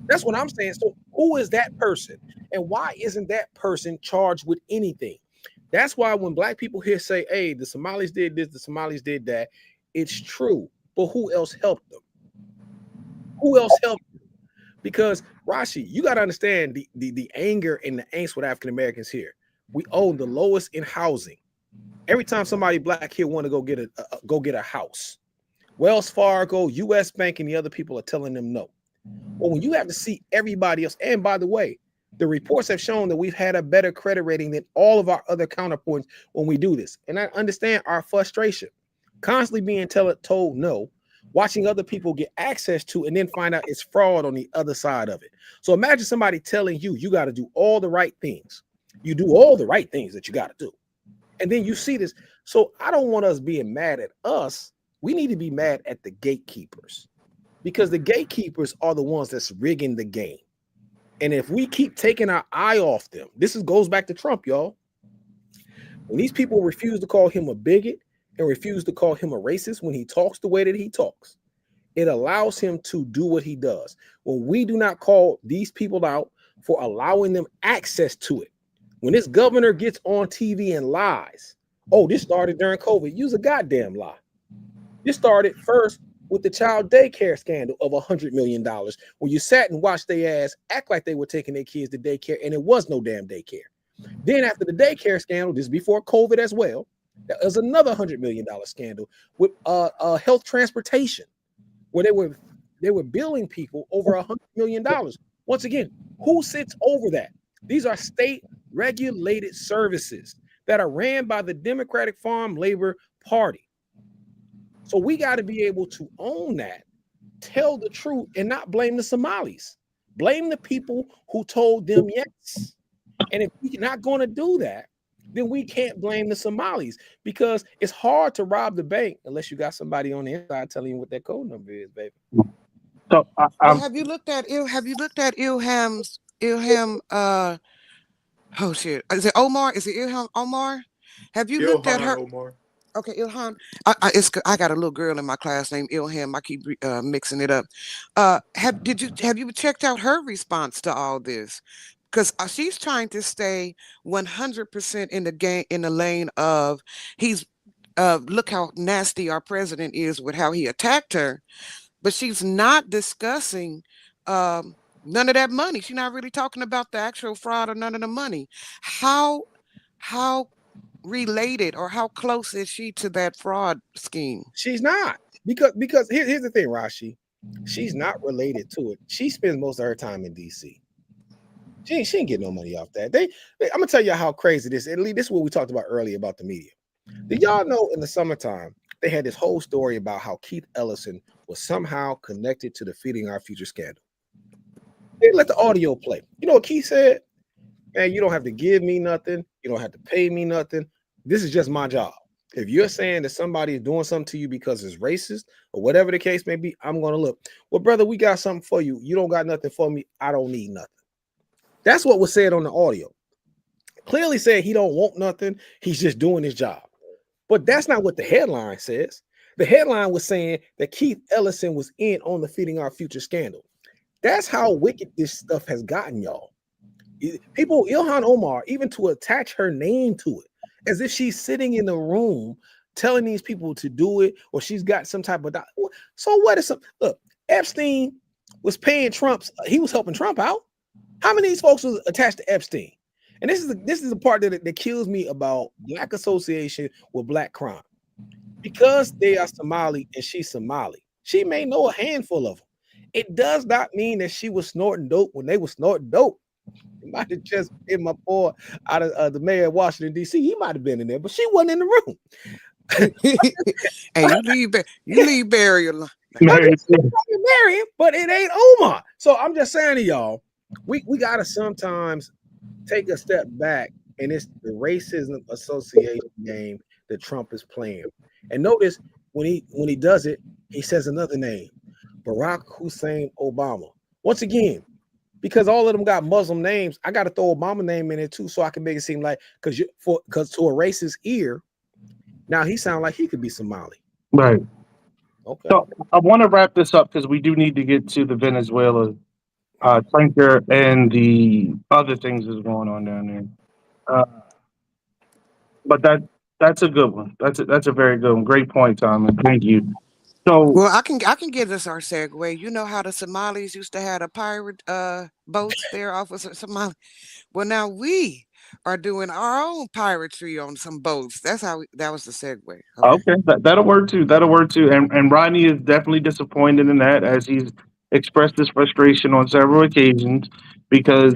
Speaker 2: That's what I'm saying. So who is that person? And why isn't that person charged with anything? That's why when black people here say, hey, the Somalis did this, the Somalis did that, it's true. But who else helped them? Who else helped them? Because Rashi, you got to understand the anger and the angst with African Americans here. We own the lowest in housing. Every time somebody black here want to go get a house, Wells Fargo, U.S. Bank, and the other people are telling them no. Well, when you have to see everybody else, and by the way, the reports have shown that we've had a better credit rating than all of our other counterpoints when we do this. And I understand our frustration, constantly being told no, watching other people get access to, and then find out it's fraud on the other side of it. So imagine somebody telling you, you got to do all the right things. You do all the right things that you got to do. And then you see this. So I don't want us being mad at us. We need to be mad at the gatekeepers, because the gatekeepers are the ones that's rigging the game. And if we keep taking our eye off them, goes back to Trump, y'all. When these people refuse to call him a bigot and refuse to call him a racist when he talks the way that he talks, it allows him to do what he does. When we do not call these people out for allowing them access to it, when this governor gets on TV and lies, oh, this started during COVID, use a goddamn lie. This started first with the child daycare scandal of $100 million, where you sat and watched their ass act like they were taking their kids to daycare, and it was no damn daycare. Then after the daycare scandal, this is before COVID as well, there was another $100 million scandal with health transportation, where they were billing people over $100 million. Once again, who sits over that? These are state regulated services that are ran by the Democratic Farm Labor Party. So we got to be able to own that, tell the truth, and not blame the Somalis. Blame the people who told them yes. And if we're not going to do that, then we can't blame the Somalis, because it's hard to rob the bank unless you got somebody on the inside telling you what that code number is, baby.
Speaker 1: So
Speaker 4: have you looked at Ilham's oh shit, is it Omar? Is it Ilham Omar? Have you looked at her?
Speaker 3: Omar.
Speaker 4: Okay, Ilhan. I got a little girl in my class named Ilham. I keep mixing it up. Have you checked out her response to all this? Because she's trying to stay 100% in the game, in the lane of look how nasty our president is with how he attacked her, but she's not discussing none of that money. She's not really talking about the actual fraud or none of the money. How related or how close is she to that fraud scheme?
Speaker 2: She's not, because here's the thing, Rashi. She's not related to it. She spends most of her time in DC. She ain't getting no money off that. I'm gonna tell you how crazy this is. At least this is what we talked about earlier about the media. Did y'all know in the summertime they had this whole story about how Keith Ellison was somehow connected to the Feeding Our Future scandal? They let the audio play. You know what Keith said? Man, you don't have to give me nothing. You don't have to pay me nothing. This is just my job. If you're saying that somebody is doing something to you because it's racist or whatever the case may be, I'm going to look. Well, brother, we got something for you. You don't got nothing for me. I don't need nothing. That's what was said on the audio. Clearly said he don't want nothing. He's just doing his job. But that's not what the headline says. The headline was saying that Keith Ellison was in on the Feeding Our Future scandal. That's how wicked this stuff has gotten, y'all. People, Ilhan Omar, even to attach her name to it, as if she's sitting in the room telling these people to do it, or she's got some type of. So what is some? Look, Epstein was paying Trump's. He was helping Trump out. How many of these folks was attached to Epstein? And this is the part that kills me about black association with black crime. Because they are Somali and she's Somali, she may know a handful of them. It does not mean that she was snorting dope when they were snorting dope. It might have just been my boy out of the mayor of Washington, D.C. He might have been in there, but she wasn't in the room.
Speaker 4: And you leave Barry alone.
Speaker 1: Mary,
Speaker 2: Marry him, but it ain't Omar. So I'm just saying to y'all, we gotta sometimes take a step back, and it's the racism association game that Trump is playing. And notice when he does it, he says another name, Barack Hussein Obama. Once again, because all of them got Muslim names, I got to throw Obama name in it too, so I can make it seem like because to a racist ear, now he sounds like he could be Somali.
Speaker 1: right.
Speaker 2: Okay.
Speaker 1: So I want to wrap this up because we do need to get to the Venezuela tanker and the other things that's going on down there. Uh, but that's a good one. That's a very good one. Great point, Tom. Thank you. So
Speaker 4: Well, I can give us our segue. You know how the Somalis used to have the pirate boats there off of Somalia. Well, now we are doing our own piratery on some boats. That's how that was the segue. Okay.
Speaker 1: okay, that'll work too. That'll work too. And Rodney is definitely disappointed in that, as he's expressed his frustration on several occasions because,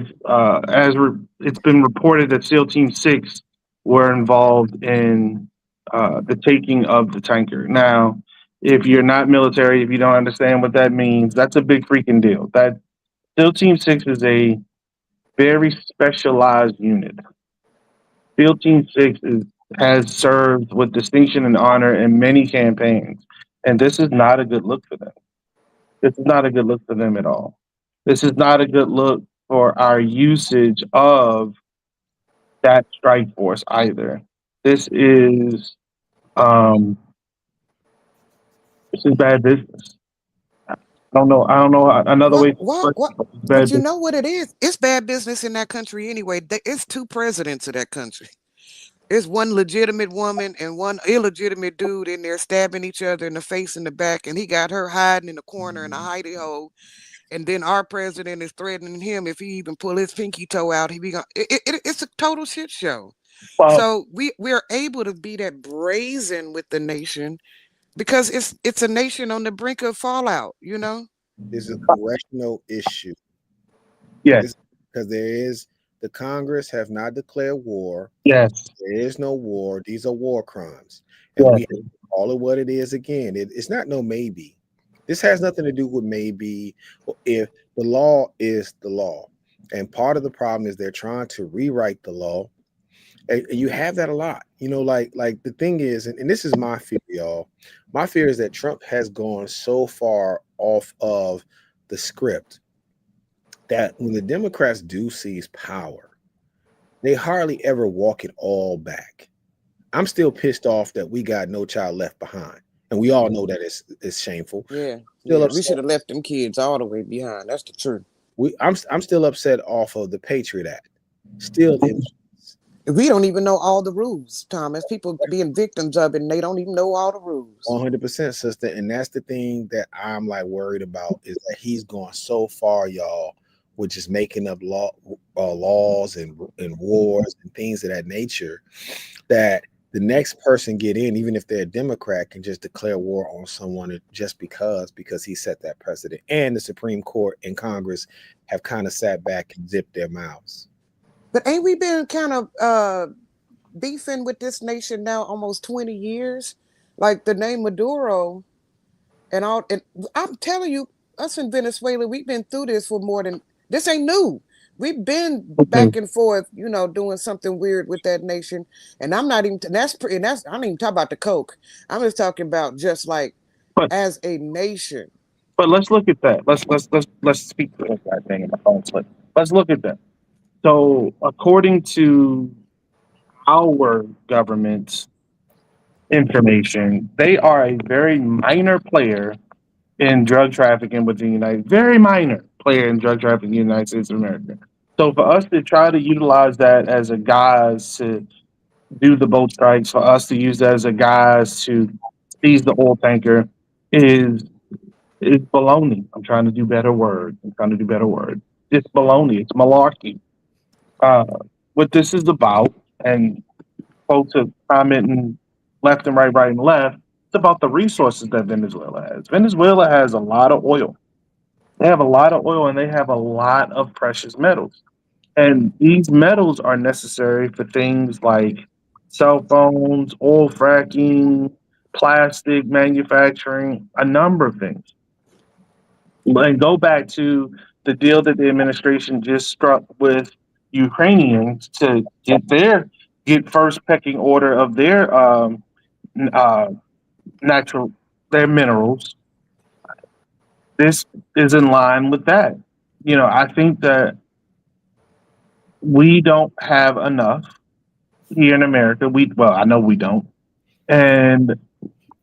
Speaker 1: it's been reported that SEAL Team 6 were involved in the taking of the tanker. Now, if you're not military, if you don't understand what that means, that's a big freaking deal. That SEAL Team 6 is a very specialized unit. SEAL Team 6 has served with distinction and honor in many campaigns, and this is not a good look for them. This is not a good look for them at all. This is not a good look for our usage of that strike force either. This is um, this is bad business. I don't know. I don't know another way to express it, but it's bad
Speaker 4: But you
Speaker 1: business.
Speaker 4: know what it is? It's bad business in that country anyway. It's two presidents of that country. It's one legitimate woman and one illegitimate dude in there stabbing each other in the face and the back, and he got her hiding in the corner in a hidey hole. And then our president is threatening him if he even pull his pinky toe out, he be gone. It's a total shit show.
Speaker 1: Well,
Speaker 4: So we're able to be that brazen with the nation because it's a nation on the brink of fallout. You know.
Speaker 2: This is a congressional issue.
Speaker 1: yes,
Speaker 2: This because there is the Congress have not declared war.
Speaker 1: yes,
Speaker 2: There is no war. These are war crimes, and we
Speaker 1: yes.
Speaker 2: have to call it what it is. Again, it's not no maybe. This has nothing to do with maybe. If the law is the law, and part of the problem is they're trying to rewrite the law. And you have that a lot, like the thing is, and this is my fear, y'all. My fear is that Trump has gone so far off of the script that when the Democrats do seize power, they hardly ever walk it all back. I'm still pissed off that we got No Child Left Behind, and we all know that it's shameful.
Speaker 4: Yeah,
Speaker 2: Still
Speaker 4: yeah. We
Speaker 2: upset.
Speaker 4: should have left them kids all the way behind. That's the truth.
Speaker 2: I'm still upset off of the Patriot Act. Still,
Speaker 4: We don't even know all the rules, Thomas. People being victims of it, and they don't even know all the rules.
Speaker 2: 100%, sister, and that's the thing that I'm like worried about is that he's gone so far, y'all, with just making up laws and wars and things of that nature that the next person get in, even if they're a Democrat, can just declare war on someone just because he set that precedent. And the Supreme Court and Congress have kind of sat back and zipped their mouths.
Speaker 4: But ain't we been kind of beefing with this nation now almost 20 years? Like the name Maduro and all. And I'm telling you, us in Venezuela, we've been through this for more than this ain't new. We've been
Speaker 1: Okay.
Speaker 4: back and forth, doing something weird with that nation. And I'm not even I don't even talk about the coke. I'm just talking about just like
Speaker 1: But
Speaker 4: as a nation.
Speaker 1: but let's look at that. Let's speak to that thing in the phone slip. Let's look at that. So, according to our government's information, they are a very minor player in drug trafficking with the very minor player in drug trafficking in the United States of America. So, for us to try to utilize that as a guise to do the boat strikes, for us to use that as a guise to seize the oil tanker, is It's baloney. I'm trying to do better words. I'm trying to do better words. It's baloney. It's malarkey. Uh, what this is about, and folks are commenting left and right, right and left. It's about the resources that Venezuela has. Venezuela has a lot of oil. They have a lot of oil and they have a lot of precious metals. And these metals are necessary for things like cell phones, oil fracking, plastic manufacturing, a number of things. And go back to the deal that the administration just struck with Ukrainians to get first pecking order of their uh, natural their minerals. This is in line with that. I think that we don't have enough here in America. I know we don't, and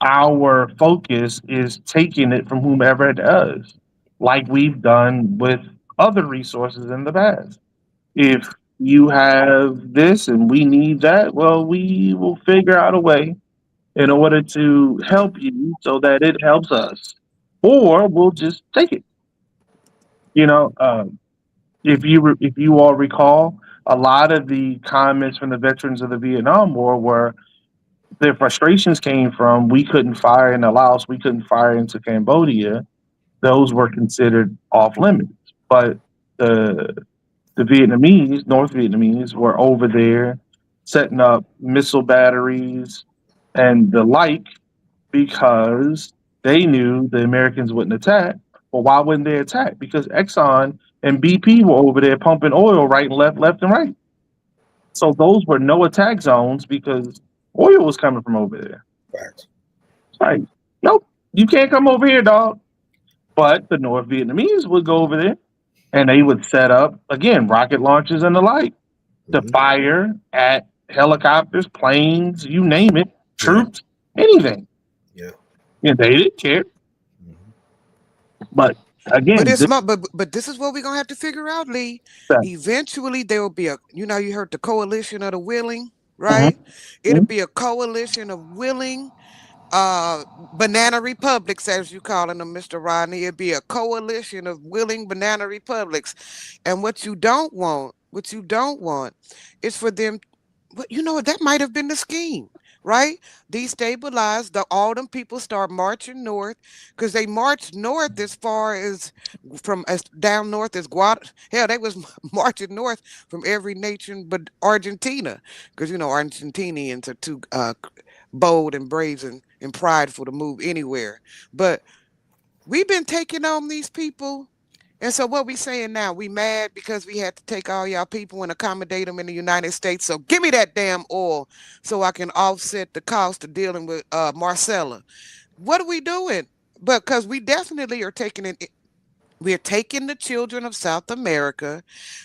Speaker 1: our focus is taking it from whomever it does, like we've done with other resources in the past. If you have this and we need that, well, we will figure out a way in order to help you so that it helps us, or we'll just take it. You know, if you all recall, a lot of the comments from the veterans of the Vietnam War were their frustrations came from we couldn't fire in Laos, we couldn't fire into Cambodia. Those were considered off limits, but the the Vietnamese, North Vietnamese, were over there setting up missile batteries and the like because they knew the Americans wouldn't attack. Well, why wouldn't they attack? Because Exxon and BP were over there pumping oil right and left, left and right. So those were no attack zones because oil was coming from over there.
Speaker 2: Facts.
Speaker 1: It's like, nope, you can't come over here, dog. But the North Vietnamese would go over there and they would set up, again, rocket launchers and the like to
Speaker 2: Mhm.
Speaker 1: fire at helicopters, planes, you name it,
Speaker 2: Yeah.
Speaker 1: troops, anything.
Speaker 2: Yeah.
Speaker 1: And they didn't care.
Speaker 2: Mhm.
Speaker 1: But
Speaker 4: But
Speaker 1: again,
Speaker 4: it's my but this is what we're gonna have to figure out, Lee. Eventually there will be a you heard the coalition of the willing,
Speaker 1: Mhm,
Speaker 4: right? It'll
Speaker 1: mhm.
Speaker 4: be a coalition of willing banana republics, as you calling them, Mr. Rodney. It'd be a coalition of willing banana republics. And what you don't want is for them, but that might have been the scheme, right? Destabilize all them people start marching north because they marched north as far as from as down north as hell, they was marching north from every nation but Argentina, because Argentinians are too bold and brazen and prideful to move anywhere. But we've been taking on these people. And so what we saying now, we mad because we had to take all y'all people and accommodate them in the United States. So give me that damn oil so I can offset the cost of dealing with Marcella. What are we doing? But because we definitely are taking it, we're taking the children of South America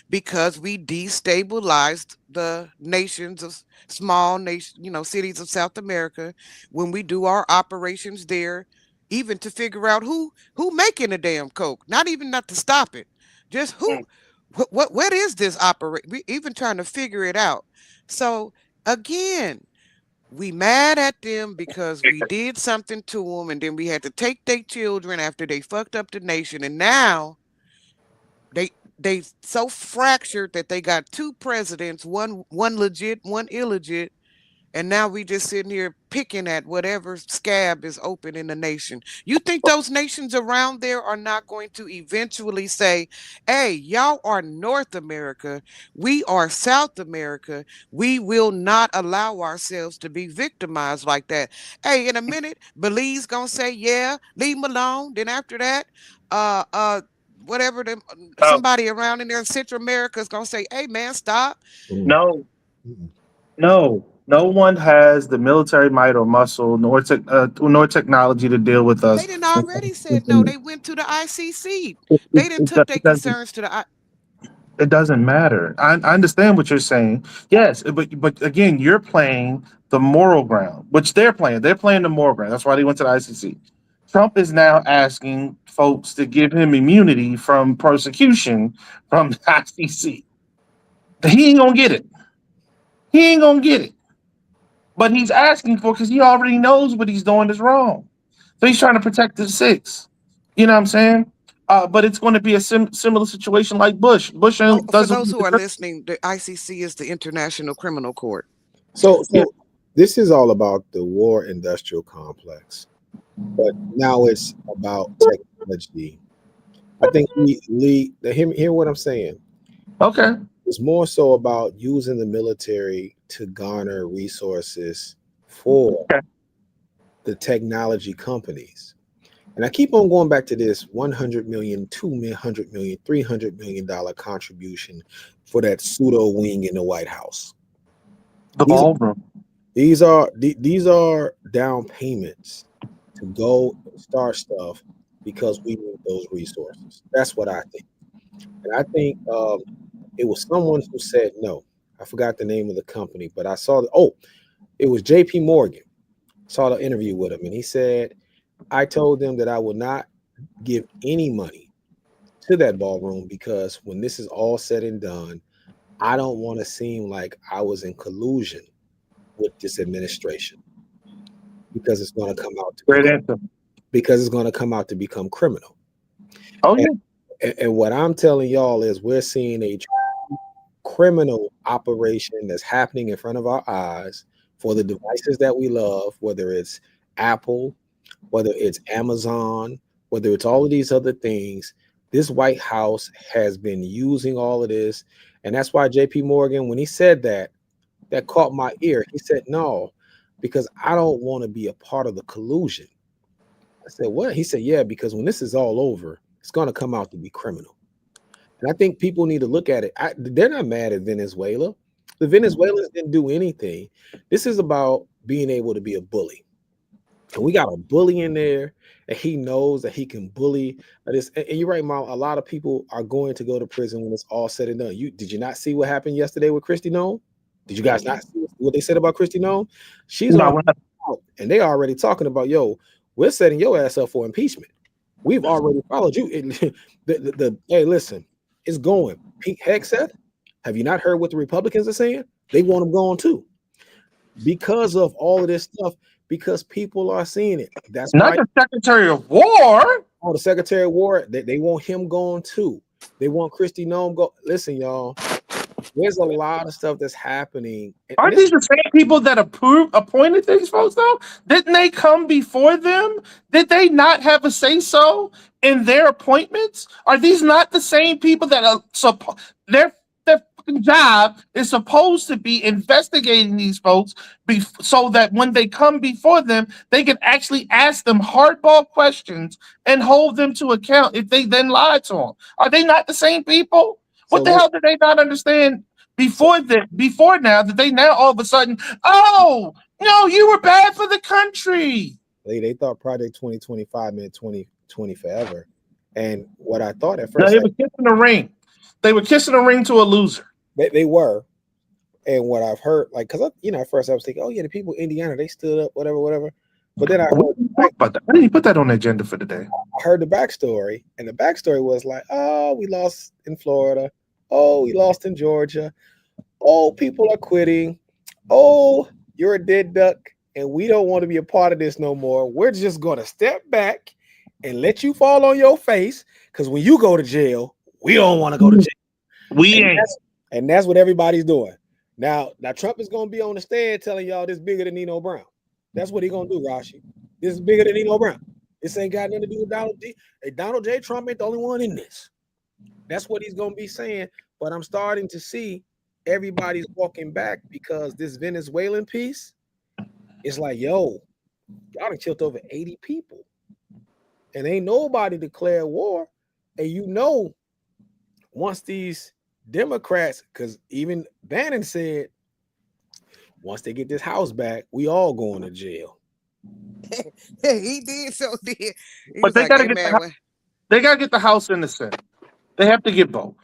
Speaker 4: because we destabilized the nations of small nation, cities of South America when we do our operations there, even to figure out who making the damn coke, not to stop it, just what is this operate? We even trying to figure it out. So again, we mad at them because we did something to them, and then we had to take their children after they fucked up the nation, and now they they so fractured that they got two presidents, one legit, one illegit, and now we just sitting here picking at whatever scab is open in the nation. You think those nations around there are not going to eventually say, hey, y'all are North America, we are South America, we will not allow ourselves to be victimized like that. Hey, in a minute, Belize gonna say, yeah, leave them alone. Then after that, uh uh whatever
Speaker 1: Oh,
Speaker 4: somebody around in there in Central America is gonna say, hey man, stop.
Speaker 2: Mm.
Speaker 1: no,
Speaker 2: Mm.
Speaker 1: no one has the military might or muscle nor technology to deal with
Speaker 4: They
Speaker 1: us.
Speaker 4: didn't already said no. They went to the ICC. They didn't took their
Speaker 1: Doesn't
Speaker 4: concerns to the
Speaker 1: it doesn't matter. I understand what you're saying. Yes, but again, you're playing the moral ground, which they're playing. They're playing the moral ground. That's why they went to the ICC. Trump is now asking folks to give him immunity from persecution from the ICC. He ain't gonna get it. He ain't gonna get it. But he's asking for because he already knows what he's doing is wrong. So he's trying to protect the six. You know what I'm saying? But it's going to be a similar situation like Bush. Bush
Speaker 4: Oh, for
Speaker 1: doesn't.
Speaker 4: those who are listening, the ICC is the International Criminal Court.
Speaker 2: So
Speaker 1: Yeah.
Speaker 2: this is all about the war industrial complex, but now it's about technology. I think hear what I'm saying.
Speaker 1: Okay.
Speaker 2: It's more so about using the military to garner resources for
Speaker 1: Okay.
Speaker 2: the technology companies. And I keep on going back to this 100 million, 200 million, $300 million contribution for that pseudo wing in the White House.
Speaker 1: The
Speaker 2: These
Speaker 1: ballroom.
Speaker 2: these are down payments to go and start stuff because we need those resources. That's what I think. And I think it was someone who said no. I forgot the name of the company, but I saw it was JP Morgan. Saw the interview with him, and he said, I told them that I will not give any money to that ballroom because when this is all said and done, I don't want to seem like I was in collusion with this administration because it's going to come out to
Speaker 1: Great answer.
Speaker 2: become criminal.
Speaker 1: Oh
Speaker 2: And,
Speaker 1: yeah.
Speaker 2: and what I'm telling y'all is we're seeing a criminal operation that's happening in front of our eyes for the devices that we love, whether it's Apple, whether it's Amazon, whether it's all of these other things. This White House has been using all of this. And that's why JP Morgan, when he said that caught my ear. He said, no, because I don't want to be a part of the collusion. I said, what? He said, yeah, because when this is all over, it's going to come out to be criminal. And I think people need to look at it. They're not mad at Venezuela. The Venezuelans didn't do anything. This is about being able to be a bully. And we got a bully in there, and he knows that he can bully this. And you're right, Mal. A lot of people are going to go to prison when it's all said and done. Did you not see what happened yesterday with Christy Nome? Did you guys not see what they said about Christy Nome? She's
Speaker 1: No,
Speaker 2: on out, and they already talking about, yo, we're setting your ass up for impeachment. We've already followed you. Hey, listen, it's going. Pete Hegseth, have you not heard what the Republicans are saying? They want him gone too. Because of all of this stuff, because people are seeing it. That's
Speaker 1: not
Speaker 2: why
Speaker 1: the Secretary of War.
Speaker 2: the Secretary of War, they want him gone too. They want Christy Nome go. Listen, y'all, there's a lot of stuff that's happening.
Speaker 1: Aren't these the same people that appointed these folks though? Didn't they come before them? Did they not have a say so in their appointments? Are these not the same people that are their fucking job is supposed to be investigating these folks so that when they come before them, they can actually ask them hardball questions and hold them to account if they then lied to them? Are they not the same people? What the hell did they not understand before now that they now all of a sudden, oh no, you were bad for the country?
Speaker 2: They thought Project 2025 meant 2020 forever. And what I thought at
Speaker 1: No,
Speaker 2: first,
Speaker 1: they were kissing the ring. They were kissing the ring to a loser.
Speaker 2: they were. And what I've heard, like, because at first I was thinking, oh yeah, the people in Indiana, they stood up, whatever. But then I
Speaker 1: didn't put that on the agenda for today.
Speaker 2: I heard the backstory, and the backstory was like, oh, we lost in Florida. Oh, we lost in Georgia. Oh, people are quitting. Oh, you're a dead duck, and we don't want to be a part of this no more. We're just going to step back and let you fall on your face, because when you go to jail, we don't want to go to jail. And that's what everybody's doing. Now Trump is going to be on the stand telling y'all this bigger than Nino Brown. That's what he's going to do, Rashi. This is bigger than Nino Brown. This ain't got nothing to do with Donald J. Donald J. Trump ain't the only one in this. That's what he's going to be saying. But I'm starting to see everybody's walking back because this Venezuelan piece is like, yo, y'all done killed over 80 people. And ain't nobody declared war. And once these Democrats, because even Bannon said, once they get this house back, we all going to jail.
Speaker 4: He did, so did.
Speaker 1: But they gotta get the House and the Senate. They have to get both.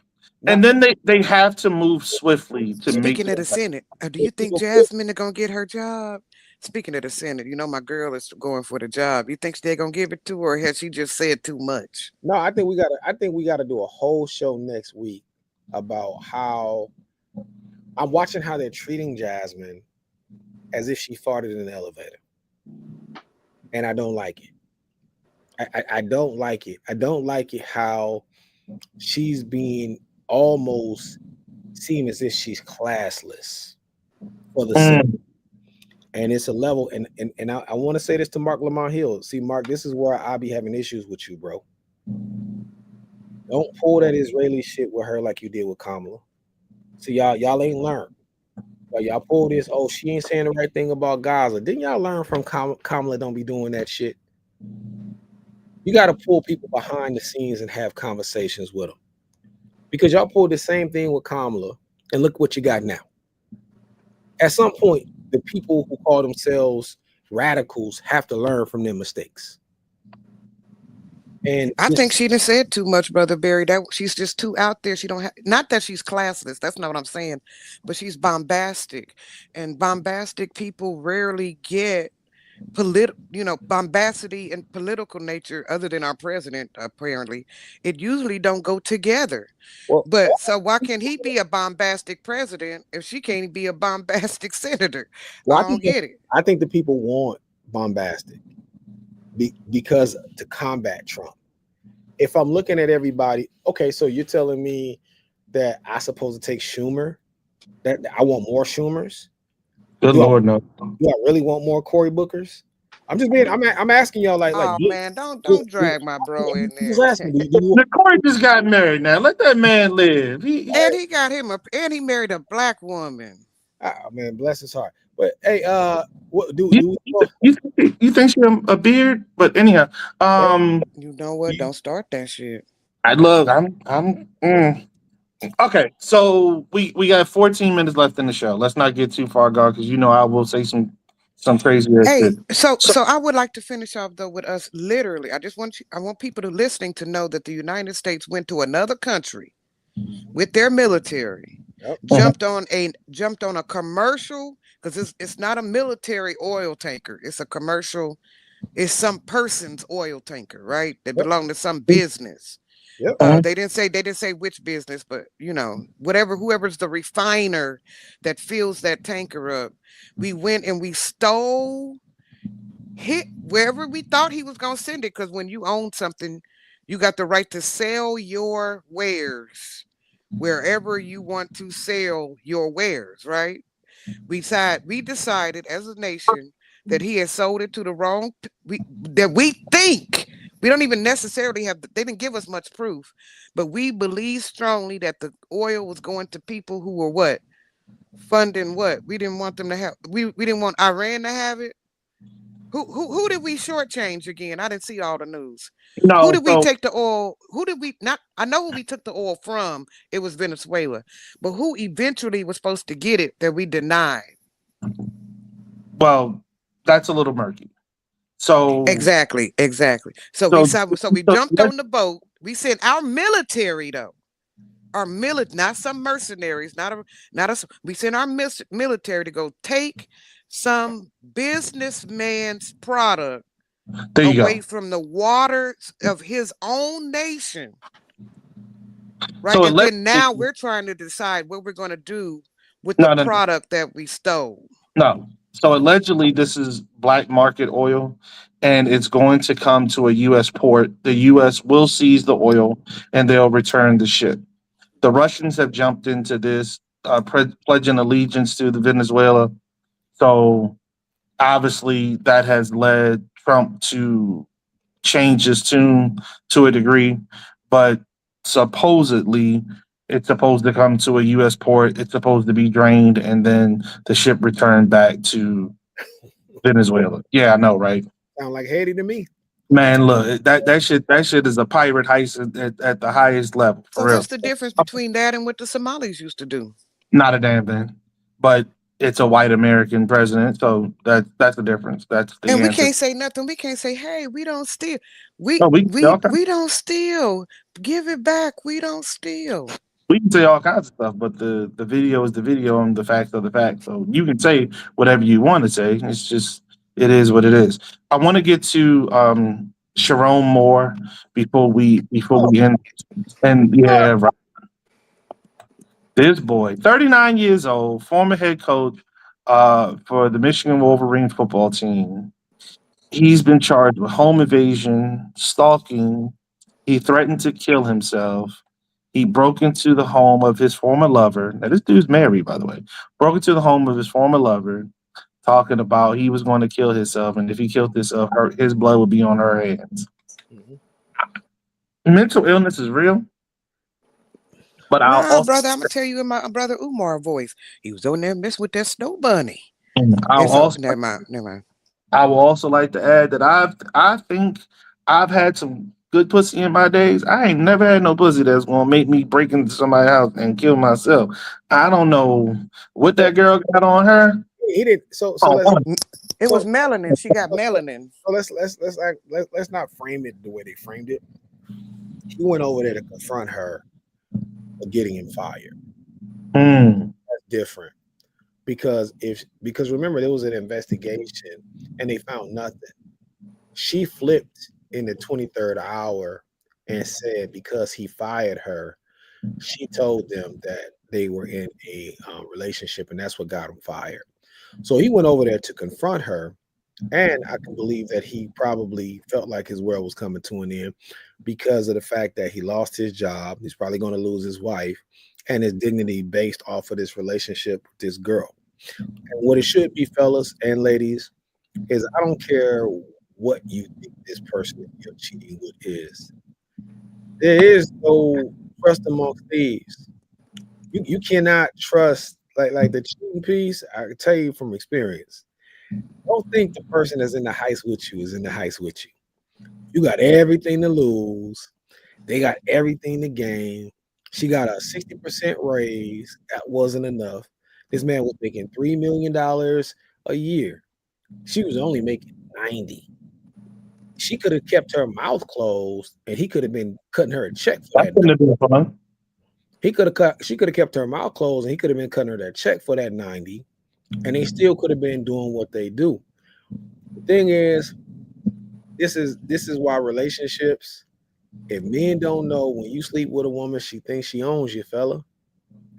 Speaker 1: And then they have to move swiftly to make.
Speaker 4: Speaking of the Senate, do you think Jasmine is gonna get her job? Speaking of the Senate, my girl is going for the job. You think they're gonna give it to her, or has she just said too much?
Speaker 2: No, I think we gotta do a whole show next week about how I'm watching how they're treating Jasmine as if she farted in an elevator. And I don't like it. I don't like it. I don't like it how she's being almost seen as if she's classless for the sake.
Speaker 1: Mm.
Speaker 2: And it's a level, and I want to say this to Mark Lamont Hill. See, Mark, this is where I be having issues with you, bro. Don't pull that Israeli shit with her like you did with Kamala. See, y'all ain't learned. Y'all pull this. Oh, she ain't saying the right thing about Gaza. Didn't y'all learn from Kamala? Don't be doing that shit. You got to pull people behind the scenes and have conversations with them, because y'all pulled the same thing with Kamala, and look what you got now. At some point, the people who call themselves radicals have to learn from their mistakes. And
Speaker 4: I think she done said too much, Brother Barry. That she's just too out there. She don't have, not that she's classless. That's not what I'm saying, but she's bombastic, and bombastic people rarely get bombacity and political nature. Other than our president, apparently, it usually don't go together.
Speaker 2: well,
Speaker 4: But so why can't he be a bombastic president if she can't be a bombastic senator?
Speaker 2: well,
Speaker 4: I don't get it.
Speaker 2: I think the people want bombastic because to combat Trump. If I'm looking at everybody, okay, so you're telling me that I supposed to take Schumer, that I want more Schumers?
Speaker 1: Good Lord, no.
Speaker 2: Do I really want more Cory Bookers? I'm just being. I'm asking y'all like.
Speaker 4: Oh man, don't drag my bro in
Speaker 2: I'm just
Speaker 4: there.
Speaker 2: asking. Do you,
Speaker 1: Corey just got married now. Let that man live.
Speaker 4: And he got him and he married a black woman.
Speaker 2: man, bless his heart. But hey, what do
Speaker 1: you think she a beard? But anyhow,
Speaker 4: You know what? Don't start that shit.
Speaker 1: I love. Okay, so we got 14 minutes left in the show. Let's not get too far gone because I will say some crazy ass
Speaker 4: Hey,
Speaker 1: shit.
Speaker 4: so I would like to finish off though with us literally. I want people to listening to know that the United States went to another country with their military, jumped on a commercial, because it's not a military oil tanker. It's a commercial. It's some person's oil tanker, right? That belong to some business. They didn't say which business, but whoever's the refiner that fills that tanker up. We went and we stole, hit wherever we thought he was gonna send it, because when you own something, you got the right to sell your wares wherever you want to sell your wares, right? We decided as a nation that he had sold it to the wrong. That we think, we don't even necessarily have. They didn't give us much proof, but we believe strongly that the oil was going to people who were what, funding what. We didn't want them to have. We didn't want Iran to have it. Who did we shortchange again? I didn't see all the news.
Speaker 1: No,
Speaker 4: Who did we
Speaker 1: so
Speaker 4: take the oil? Who did we not? I know who we took the oil from. It was Venezuela, but who eventually was supposed to get it that we denied?
Speaker 1: well, that's a little murky. So
Speaker 4: Exactly. So we jumped on the boat. We sent our military though. Our military, not some mercenaries, we sent our military to go take some businessman's product
Speaker 1: there you
Speaker 4: away
Speaker 1: go.
Speaker 4: from the waters of his own nation. Right.
Speaker 1: So
Speaker 4: And then now we're trying to decide what we're going to do with the product that we stole.
Speaker 1: No. So allegedly, this is black market oil, and it's going to come to a U.S. port. The U.S. will seize the oil, and they'll return the ship. The Russians have jumped into this, pledging allegiance to the Venezuela. So obviously, that has led Trump to change his tune to a degree. But supposedly, it's supposed to come to a U.S. port. It's supposed to be drained, and then the ship returned back to Venezuela. Yeah, I know, right?
Speaker 2: Sound like Haiti to me.
Speaker 1: Man, look, that shit is a pirate heist at the highest level. For
Speaker 4: So
Speaker 1: real.
Speaker 4: what's the difference between that and what the Somalis used to do?
Speaker 1: Not a damn thing. But it's a white American president, so that's the difference. That's the
Speaker 4: And we
Speaker 1: answer.
Speaker 4: can't say nothing. We can't say, hey, we don't steal. We don't steal. Give it back. We don't steal.
Speaker 1: We can say all kinds of stuff, but the video is the video and the facts are the facts. So you can say whatever you want to say. It's just it is what it is. I want to get to Sharon Moore before we end. And yeah, right. This boy, 39 years old, former head coach for the Michigan Wolverines football team. He's been charged with home invasion, stalking. He threatened to kill himself. He broke into the home of his former lover. Now, this dude's married, by the way. Broke into the home of his former lover, talking about he was going to kill himself, and if he killed himself, his blood would be on her hands.
Speaker 2: Mhm.
Speaker 1: Mental illness is real, but I'll
Speaker 4: Nah,
Speaker 1: also
Speaker 4: brother, I'm gonna tell you in my brother Umar voice. He was on there messing with that snow bunny.
Speaker 1: I'll
Speaker 4: And so
Speaker 1: also
Speaker 4: never mind, never mind.
Speaker 1: I will also like to add that I think I've had some good pussy in my days. I ain't never had no pussy that's gonna make me break into somebody's house and kill myself. I don't know what
Speaker 2: So
Speaker 1: that girl got on her.
Speaker 2: he did. So
Speaker 1: Oh,
Speaker 2: let's
Speaker 4: It
Speaker 2: so
Speaker 4: was melanin. She got
Speaker 2: so,
Speaker 4: melanin.
Speaker 2: let's not frame it the way they framed it. He went over there to confront her for getting him fired.
Speaker 1: mm,
Speaker 2: That's different because remember there was an investigation and they found nothing. She flipped in the 23rd hour and said because he fired her, she told them that they were in a relationship and that's what got him fired. So he went over there to confront her. And I can believe that he probably felt like his world was coming to an end because of the fact that he lost his job. He's probably going to lose his wife and his dignity based off of this relationship with this girl. And what it should be, fellas and ladies, is I don't care what you think this person you're cheating with is. There is no trust amongst thieves. You cannot trust like the cheating piece. I can tell you from experience. Don't think the person that's in the heist with you is in the heist with you. You got everything to lose. They got everything to gain. She got a 60% raise. That wasn't enough. This man was making $3 million a year. She was only making 90. She could have kept her mouth closed and he could have been cutting her a check for
Speaker 1: that
Speaker 2: that.
Speaker 1: couldn't have been fun.
Speaker 2: She could have kept her mouth closed and he could have been cutting her that check for that 90. And they still could have been doing what they do. The thing is, this is why relationships, if men don't know when you sleep with a woman, she thinks she owns you, fella.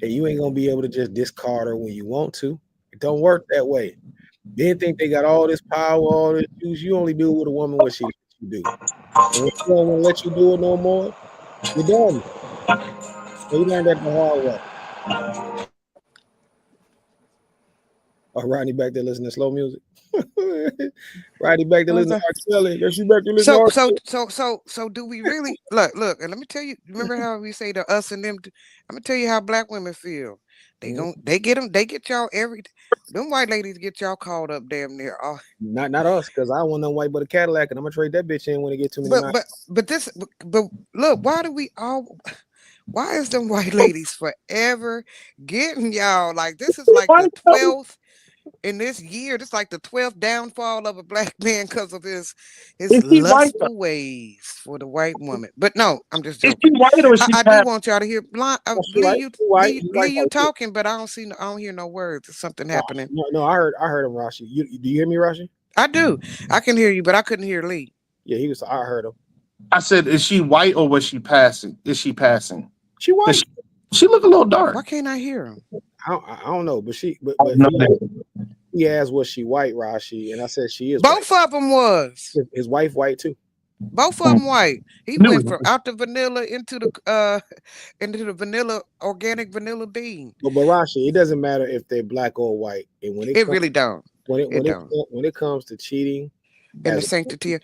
Speaker 2: And you ain't gonna be able to just discard her when you want to. It don't work that way. Men think they got all this power, all this juice. You only do with a woman what she lets you do. And when she don't want to let you do it no more, you're done. So you learned that the hard way. Oh, Rodney back there listening to slow music. Rodney back there
Speaker 4: What was
Speaker 2: listening to
Speaker 4: that?
Speaker 2: R. Kelly. Guess you back there listening to R.
Speaker 4: So do we really look, and let me tell you, remember how we say the us and them? I'm gonna tell you how black women feel.
Speaker 2: Kelly.
Speaker 4: They get y'all them white ladies get y'all called up damn near all.
Speaker 2: Not us, because I want no white but a Cadillac, and I'm gonna trade that bitch in when it get too many
Speaker 4: But
Speaker 2: miles.
Speaker 4: but look, why do we all why is them white ladies forever getting y'all? Like this is like
Speaker 1: Why
Speaker 4: the
Speaker 1: so-
Speaker 4: 12th in this year. This like the 12th downfall of a black man because of his
Speaker 1: Is she white?
Speaker 4: lustful ways for the white woman. But no, I'm just
Speaker 1: Is she
Speaker 4: joking.
Speaker 1: white or is she
Speaker 4: I do
Speaker 1: past?
Speaker 4: want y'all to hear
Speaker 2: Oh, she white, she
Speaker 4: Lee
Speaker 2: white,
Speaker 4: you
Speaker 2: white too.
Speaker 4: talking, but I don't see I don't hear no words. There's something
Speaker 2: No,
Speaker 4: happening.
Speaker 2: no, I heard him, Rashi. Do you hear me, Rashi?
Speaker 4: I do. I can hear you, but I couldn't hear Lee.
Speaker 2: Yeah, he was. I heard him.
Speaker 1: I said, is she white or was she passing? Is she passing?
Speaker 2: She
Speaker 1: 'Cause
Speaker 2: white.
Speaker 1: she look a little dark.
Speaker 4: Why can't I hear him?
Speaker 2: I don't know, but
Speaker 1: I know that.
Speaker 2: he asked was she white, Rashi, and I said she is white.
Speaker 4: Both of them was.
Speaker 2: His wife white too.
Speaker 4: Both of them white. He
Speaker 1: Knew
Speaker 4: went
Speaker 1: it.
Speaker 4: from out the vanilla into the vanilla organic vanilla bean.
Speaker 2: But Rashi, it doesn't matter if they're black or white, and
Speaker 4: It really don't. It don't.
Speaker 2: when it comes to cheating,
Speaker 4: And the
Speaker 2: as
Speaker 4: sanctity.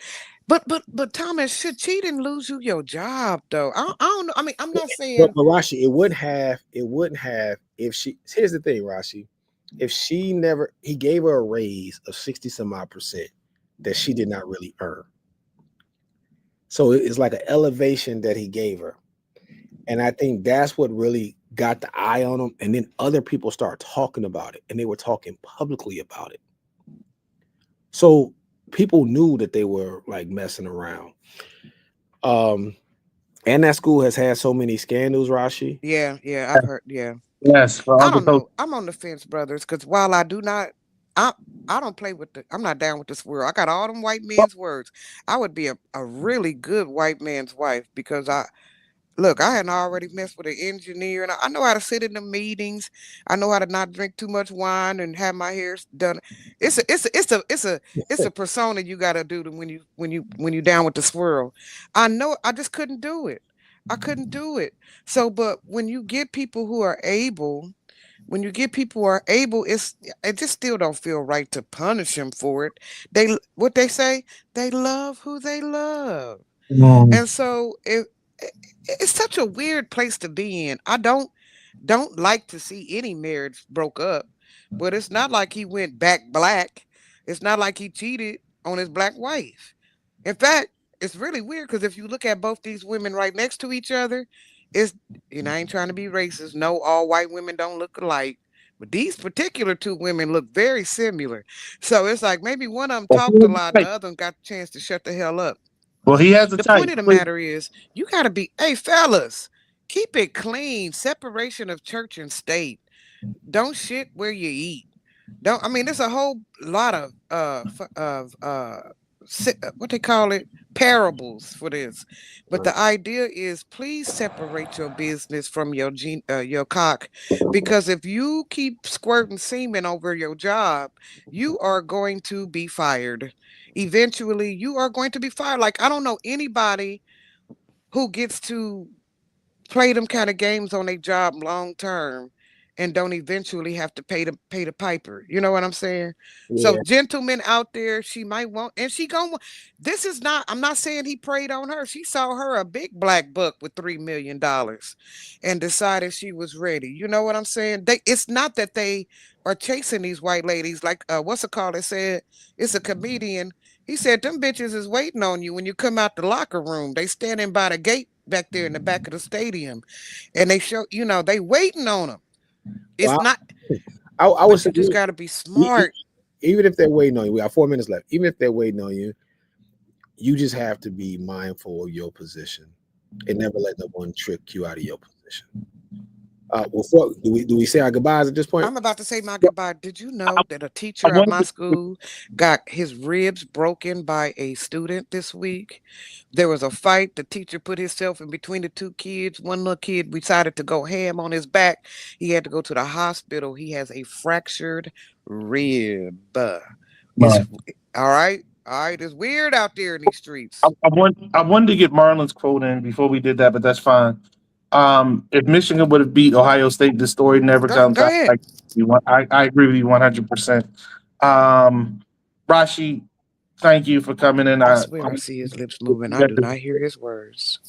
Speaker 4: But Thomas, should cheating lose you your job though? I don't know. I mean, I'm not saying
Speaker 2: but Rashi, it wouldn't have if she. Here's the thing, Rashi, if she never, he gave her a raise of 60 some odd percent that she did not really earn. So it's like an elevation that he gave her. And I think that's what really got the eye on him. And then other people start talking about it, and they were talking publicly about it. So people knew that they were like messing around. And that school has had so many scandals, Rashi.
Speaker 4: yeah, I've heard, yeah.
Speaker 1: Yes, for
Speaker 4: I
Speaker 1: all the
Speaker 4: don't know. I'm on the fence, brothers, because while I do not I don't play with I'm not down with this world. I got all them white men's words. I would be a really good white man's wife because look, I had already messed with an engineer, and I know how to sit in the meetings. I know how to not drink too much wine and have my hair done. It's a persona you got to do when you down with the swirl. I know I just couldn't do it. I couldn't do it. So, but when you get people who are able, when you get people who are able, it just still don't feel right to punish them for it. What they say, they love who they love.
Speaker 1: Mm.
Speaker 4: And so it's such a weird place to be in. I don't like to see any marriage broke up, but it's not like he went back black. It's not like he cheated on his black wife. In fact, it's really weird because if you look at both these women right next to each other, it's I ain't trying to be racist. No, all white women don't look alike. But these particular two women look very similar. So it's like maybe one of them
Speaker 1: Well, he
Speaker 4: talked a
Speaker 1: has a
Speaker 4: lot and the
Speaker 1: type.
Speaker 4: other one got the chance to shut the hell up.
Speaker 1: Well, he has a
Speaker 4: The point
Speaker 1: type.
Speaker 4: of the matter is, you got to be, hey, fellas, keep it clean. Separation of church and state. Don't shit where you eat. Don't, I mean, there's a whole lot of, what they call it, parables for this. But
Speaker 2: Right.
Speaker 4: the idea is please separate your business from your cock. Because if you keep squirting semen over your job, you are going to be fired. Eventually, you are going to be fired. Like, I don't know anybody who gets to play them kind of games on their job long term and don't eventually have to pay the piper. You know what I'm saying? So
Speaker 2: Yeah.
Speaker 4: gentlemen out there, she might want, and she going this is not, I'm not saying he preyed on her. She saw her a big black book with $3 million and decided she was ready. You know what I'm saying? It's not that they are chasing these white ladies like what's it called? It said it's a comedian. He said them bitches is waiting on you when you come out the locker room. They standing by the gate back there in the back of the stadium, and they show they waiting on them. It's
Speaker 2: Well,
Speaker 4: not,
Speaker 2: I would
Speaker 4: but
Speaker 2: say
Speaker 4: you just got to be
Speaker 2: e- e-
Speaker 4: smart.
Speaker 2: even if they're waiting on you, we got 4 minutes left. Even if they're waiting on you, you just have to be mindful of your position and never let no one trick you out of your position. Before do we say our goodbyes at this point?
Speaker 4: I'm about to say my goodbye. Did you
Speaker 1: I,
Speaker 4: know that a
Speaker 1: I
Speaker 4: teacher at
Speaker 1: wanted
Speaker 4: my
Speaker 1: to,
Speaker 4: school got his ribs broken by a student this week? There was a fight. The teacher put himself in between the two kids. One little kid decided to go ham on his back. He had to go to the hospital. He has a fractured rib. It's
Speaker 1: no.
Speaker 4: all right. All right. It's weird out there in these
Speaker 1: I,
Speaker 4: streets.
Speaker 1: I wanted to get Marlon's quote in before we did that, but that's fine. If Michigan would have beat Ohio State, this story never comes
Speaker 4: Go
Speaker 1: out.
Speaker 4: ahead.
Speaker 1: Like I agree with you 100%. Rashi, thank you for coming in.
Speaker 4: I swear I see his lips moving. I do not hear his words.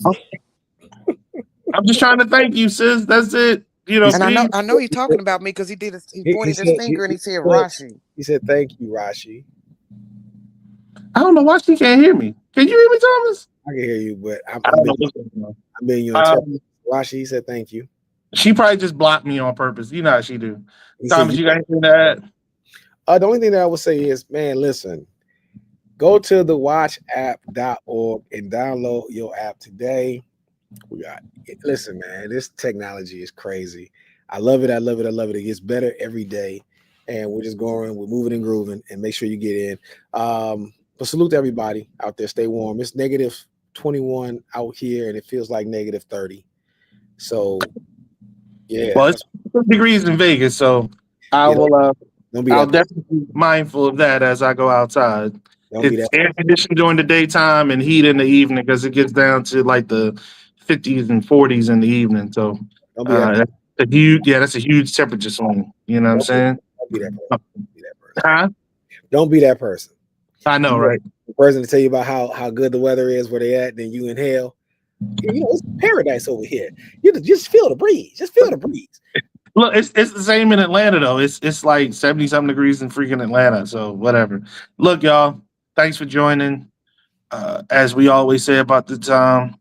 Speaker 1: I'm just trying to thank you, sis. That's it.
Speaker 2: He
Speaker 4: And
Speaker 2: said,
Speaker 4: I know he's talking about me because he
Speaker 2: he
Speaker 4: pointed his
Speaker 2: said
Speaker 4: finger and he said
Speaker 2: said
Speaker 4: Rashi.
Speaker 2: he said thank you, Rashi.
Speaker 1: I don't know why she can't hear me. Can you hear me, Thomas?
Speaker 2: I can hear you, but
Speaker 1: I don't know what's going on.
Speaker 2: I'm being your interpreter.
Speaker 1: Um,
Speaker 2: Rashi, he said thank you.
Speaker 1: she probably just blocked me on purpose. You know how she do.
Speaker 2: He said
Speaker 1: Thomas, you got anything to add?
Speaker 2: the only thing that I would say is, man, listen, go to the watchapp.org and download your app today. Listen, man, this technology is crazy. I love it. I love it. I love it. It gets better every day. And we're just we're moving and grooving, and make sure you get in. But salute to everybody out there. Stay warm. It's negative 21 out here, and it feels like negative 30. So, yeah.
Speaker 1: Well, it's 50 degrees in Vegas, so I
Speaker 2: Yeah,
Speaker 1: will.
Speaker 2: don't be
Speaker 1: I'll
Speaker 2: that.
Speaker 1: definitely be mindful of that as I go outside.
Speaker 2: Don't be
Speaker 1: It's
Speaker 2: that.
Speaker 1: air conditioned during the daytime and heat in the evening because it gets down to like the 50s and 40s in the evening. So
Speaker 2: Don't be that.
Speaker 1: that's a huge temperature swing. You know what I'm saying?
Speaker 2: Don't be that person. Don't be that person.
Speaker 1: Huh?
Speaker 2: Don't be that person.
Speaker 1: I know, right?
Speaker 2: The person to tell you about how good the weather is where they at, then you inhale. It's paradise over here. You just feel the breeze. Just feel the breeze.
Speaker 1: Look, it's the same in Atlanta though. It's like 70 something degrees in freaking Atlanta. So whatever. Look, y'all, thanks for joining. As we always say about the time,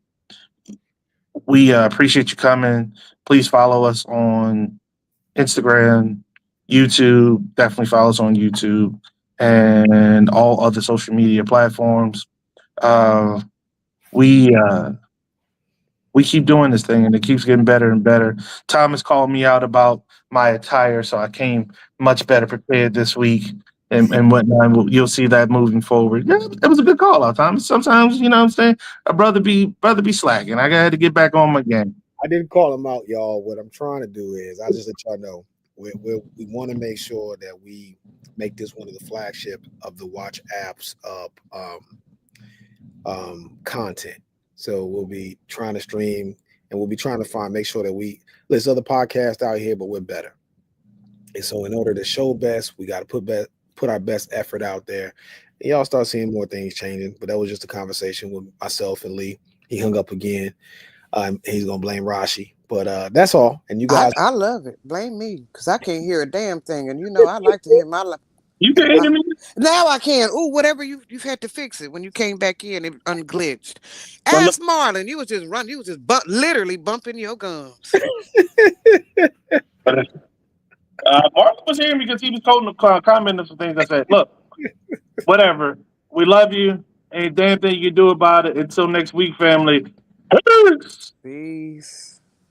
Speaker 1: we appreciate you coming. Please follow us on Instagram, YouTube. Definitely follow us on YouTube and all other social media platforms. Uh, we we keep doing this thing, and it keeps getting better and better. Thomas called me out about my attire, so I came much better prepared this week. and whatnot. You'll see that moving forward. Yeah, it was a good call out time. Sometimes, you know what I'm saying, a brother be slacking. I had to get back on my game.
Speaker 2: I didn't call him out, y'all. What I'm trying to do is, I just let y'all know we want to make sure that we make this one of the flagship of the Watch apps of content. So we'll be trying to stream, and we'll be trying to make sure that there's other podcasts out here, but we're better. And so in order to show best, we got to put our best effort out there. And y'all start seeing more things changing. But that was just a conversation with myself and Lee. He hung up again. He's gonna blame Rashi, but that's all. And you guys,
Speaker 4: I love it. Blame me, because I can't hear a damn thing, and I like to hear my life.
Speaker 1: You can hear me
Speaker 4: now. I can. Ooh, whatever you've had to fix it when you came back in, it unglitched. Ask Marlon. You was just running. You was just literally bumping your gums.
Speaker 1: Marlon was hearing me because he was commenting some things. I said, look, whatever. We love you. Ain't damn thing you can do about it. Until next week, family. Peace.
Speaker 4: Peace.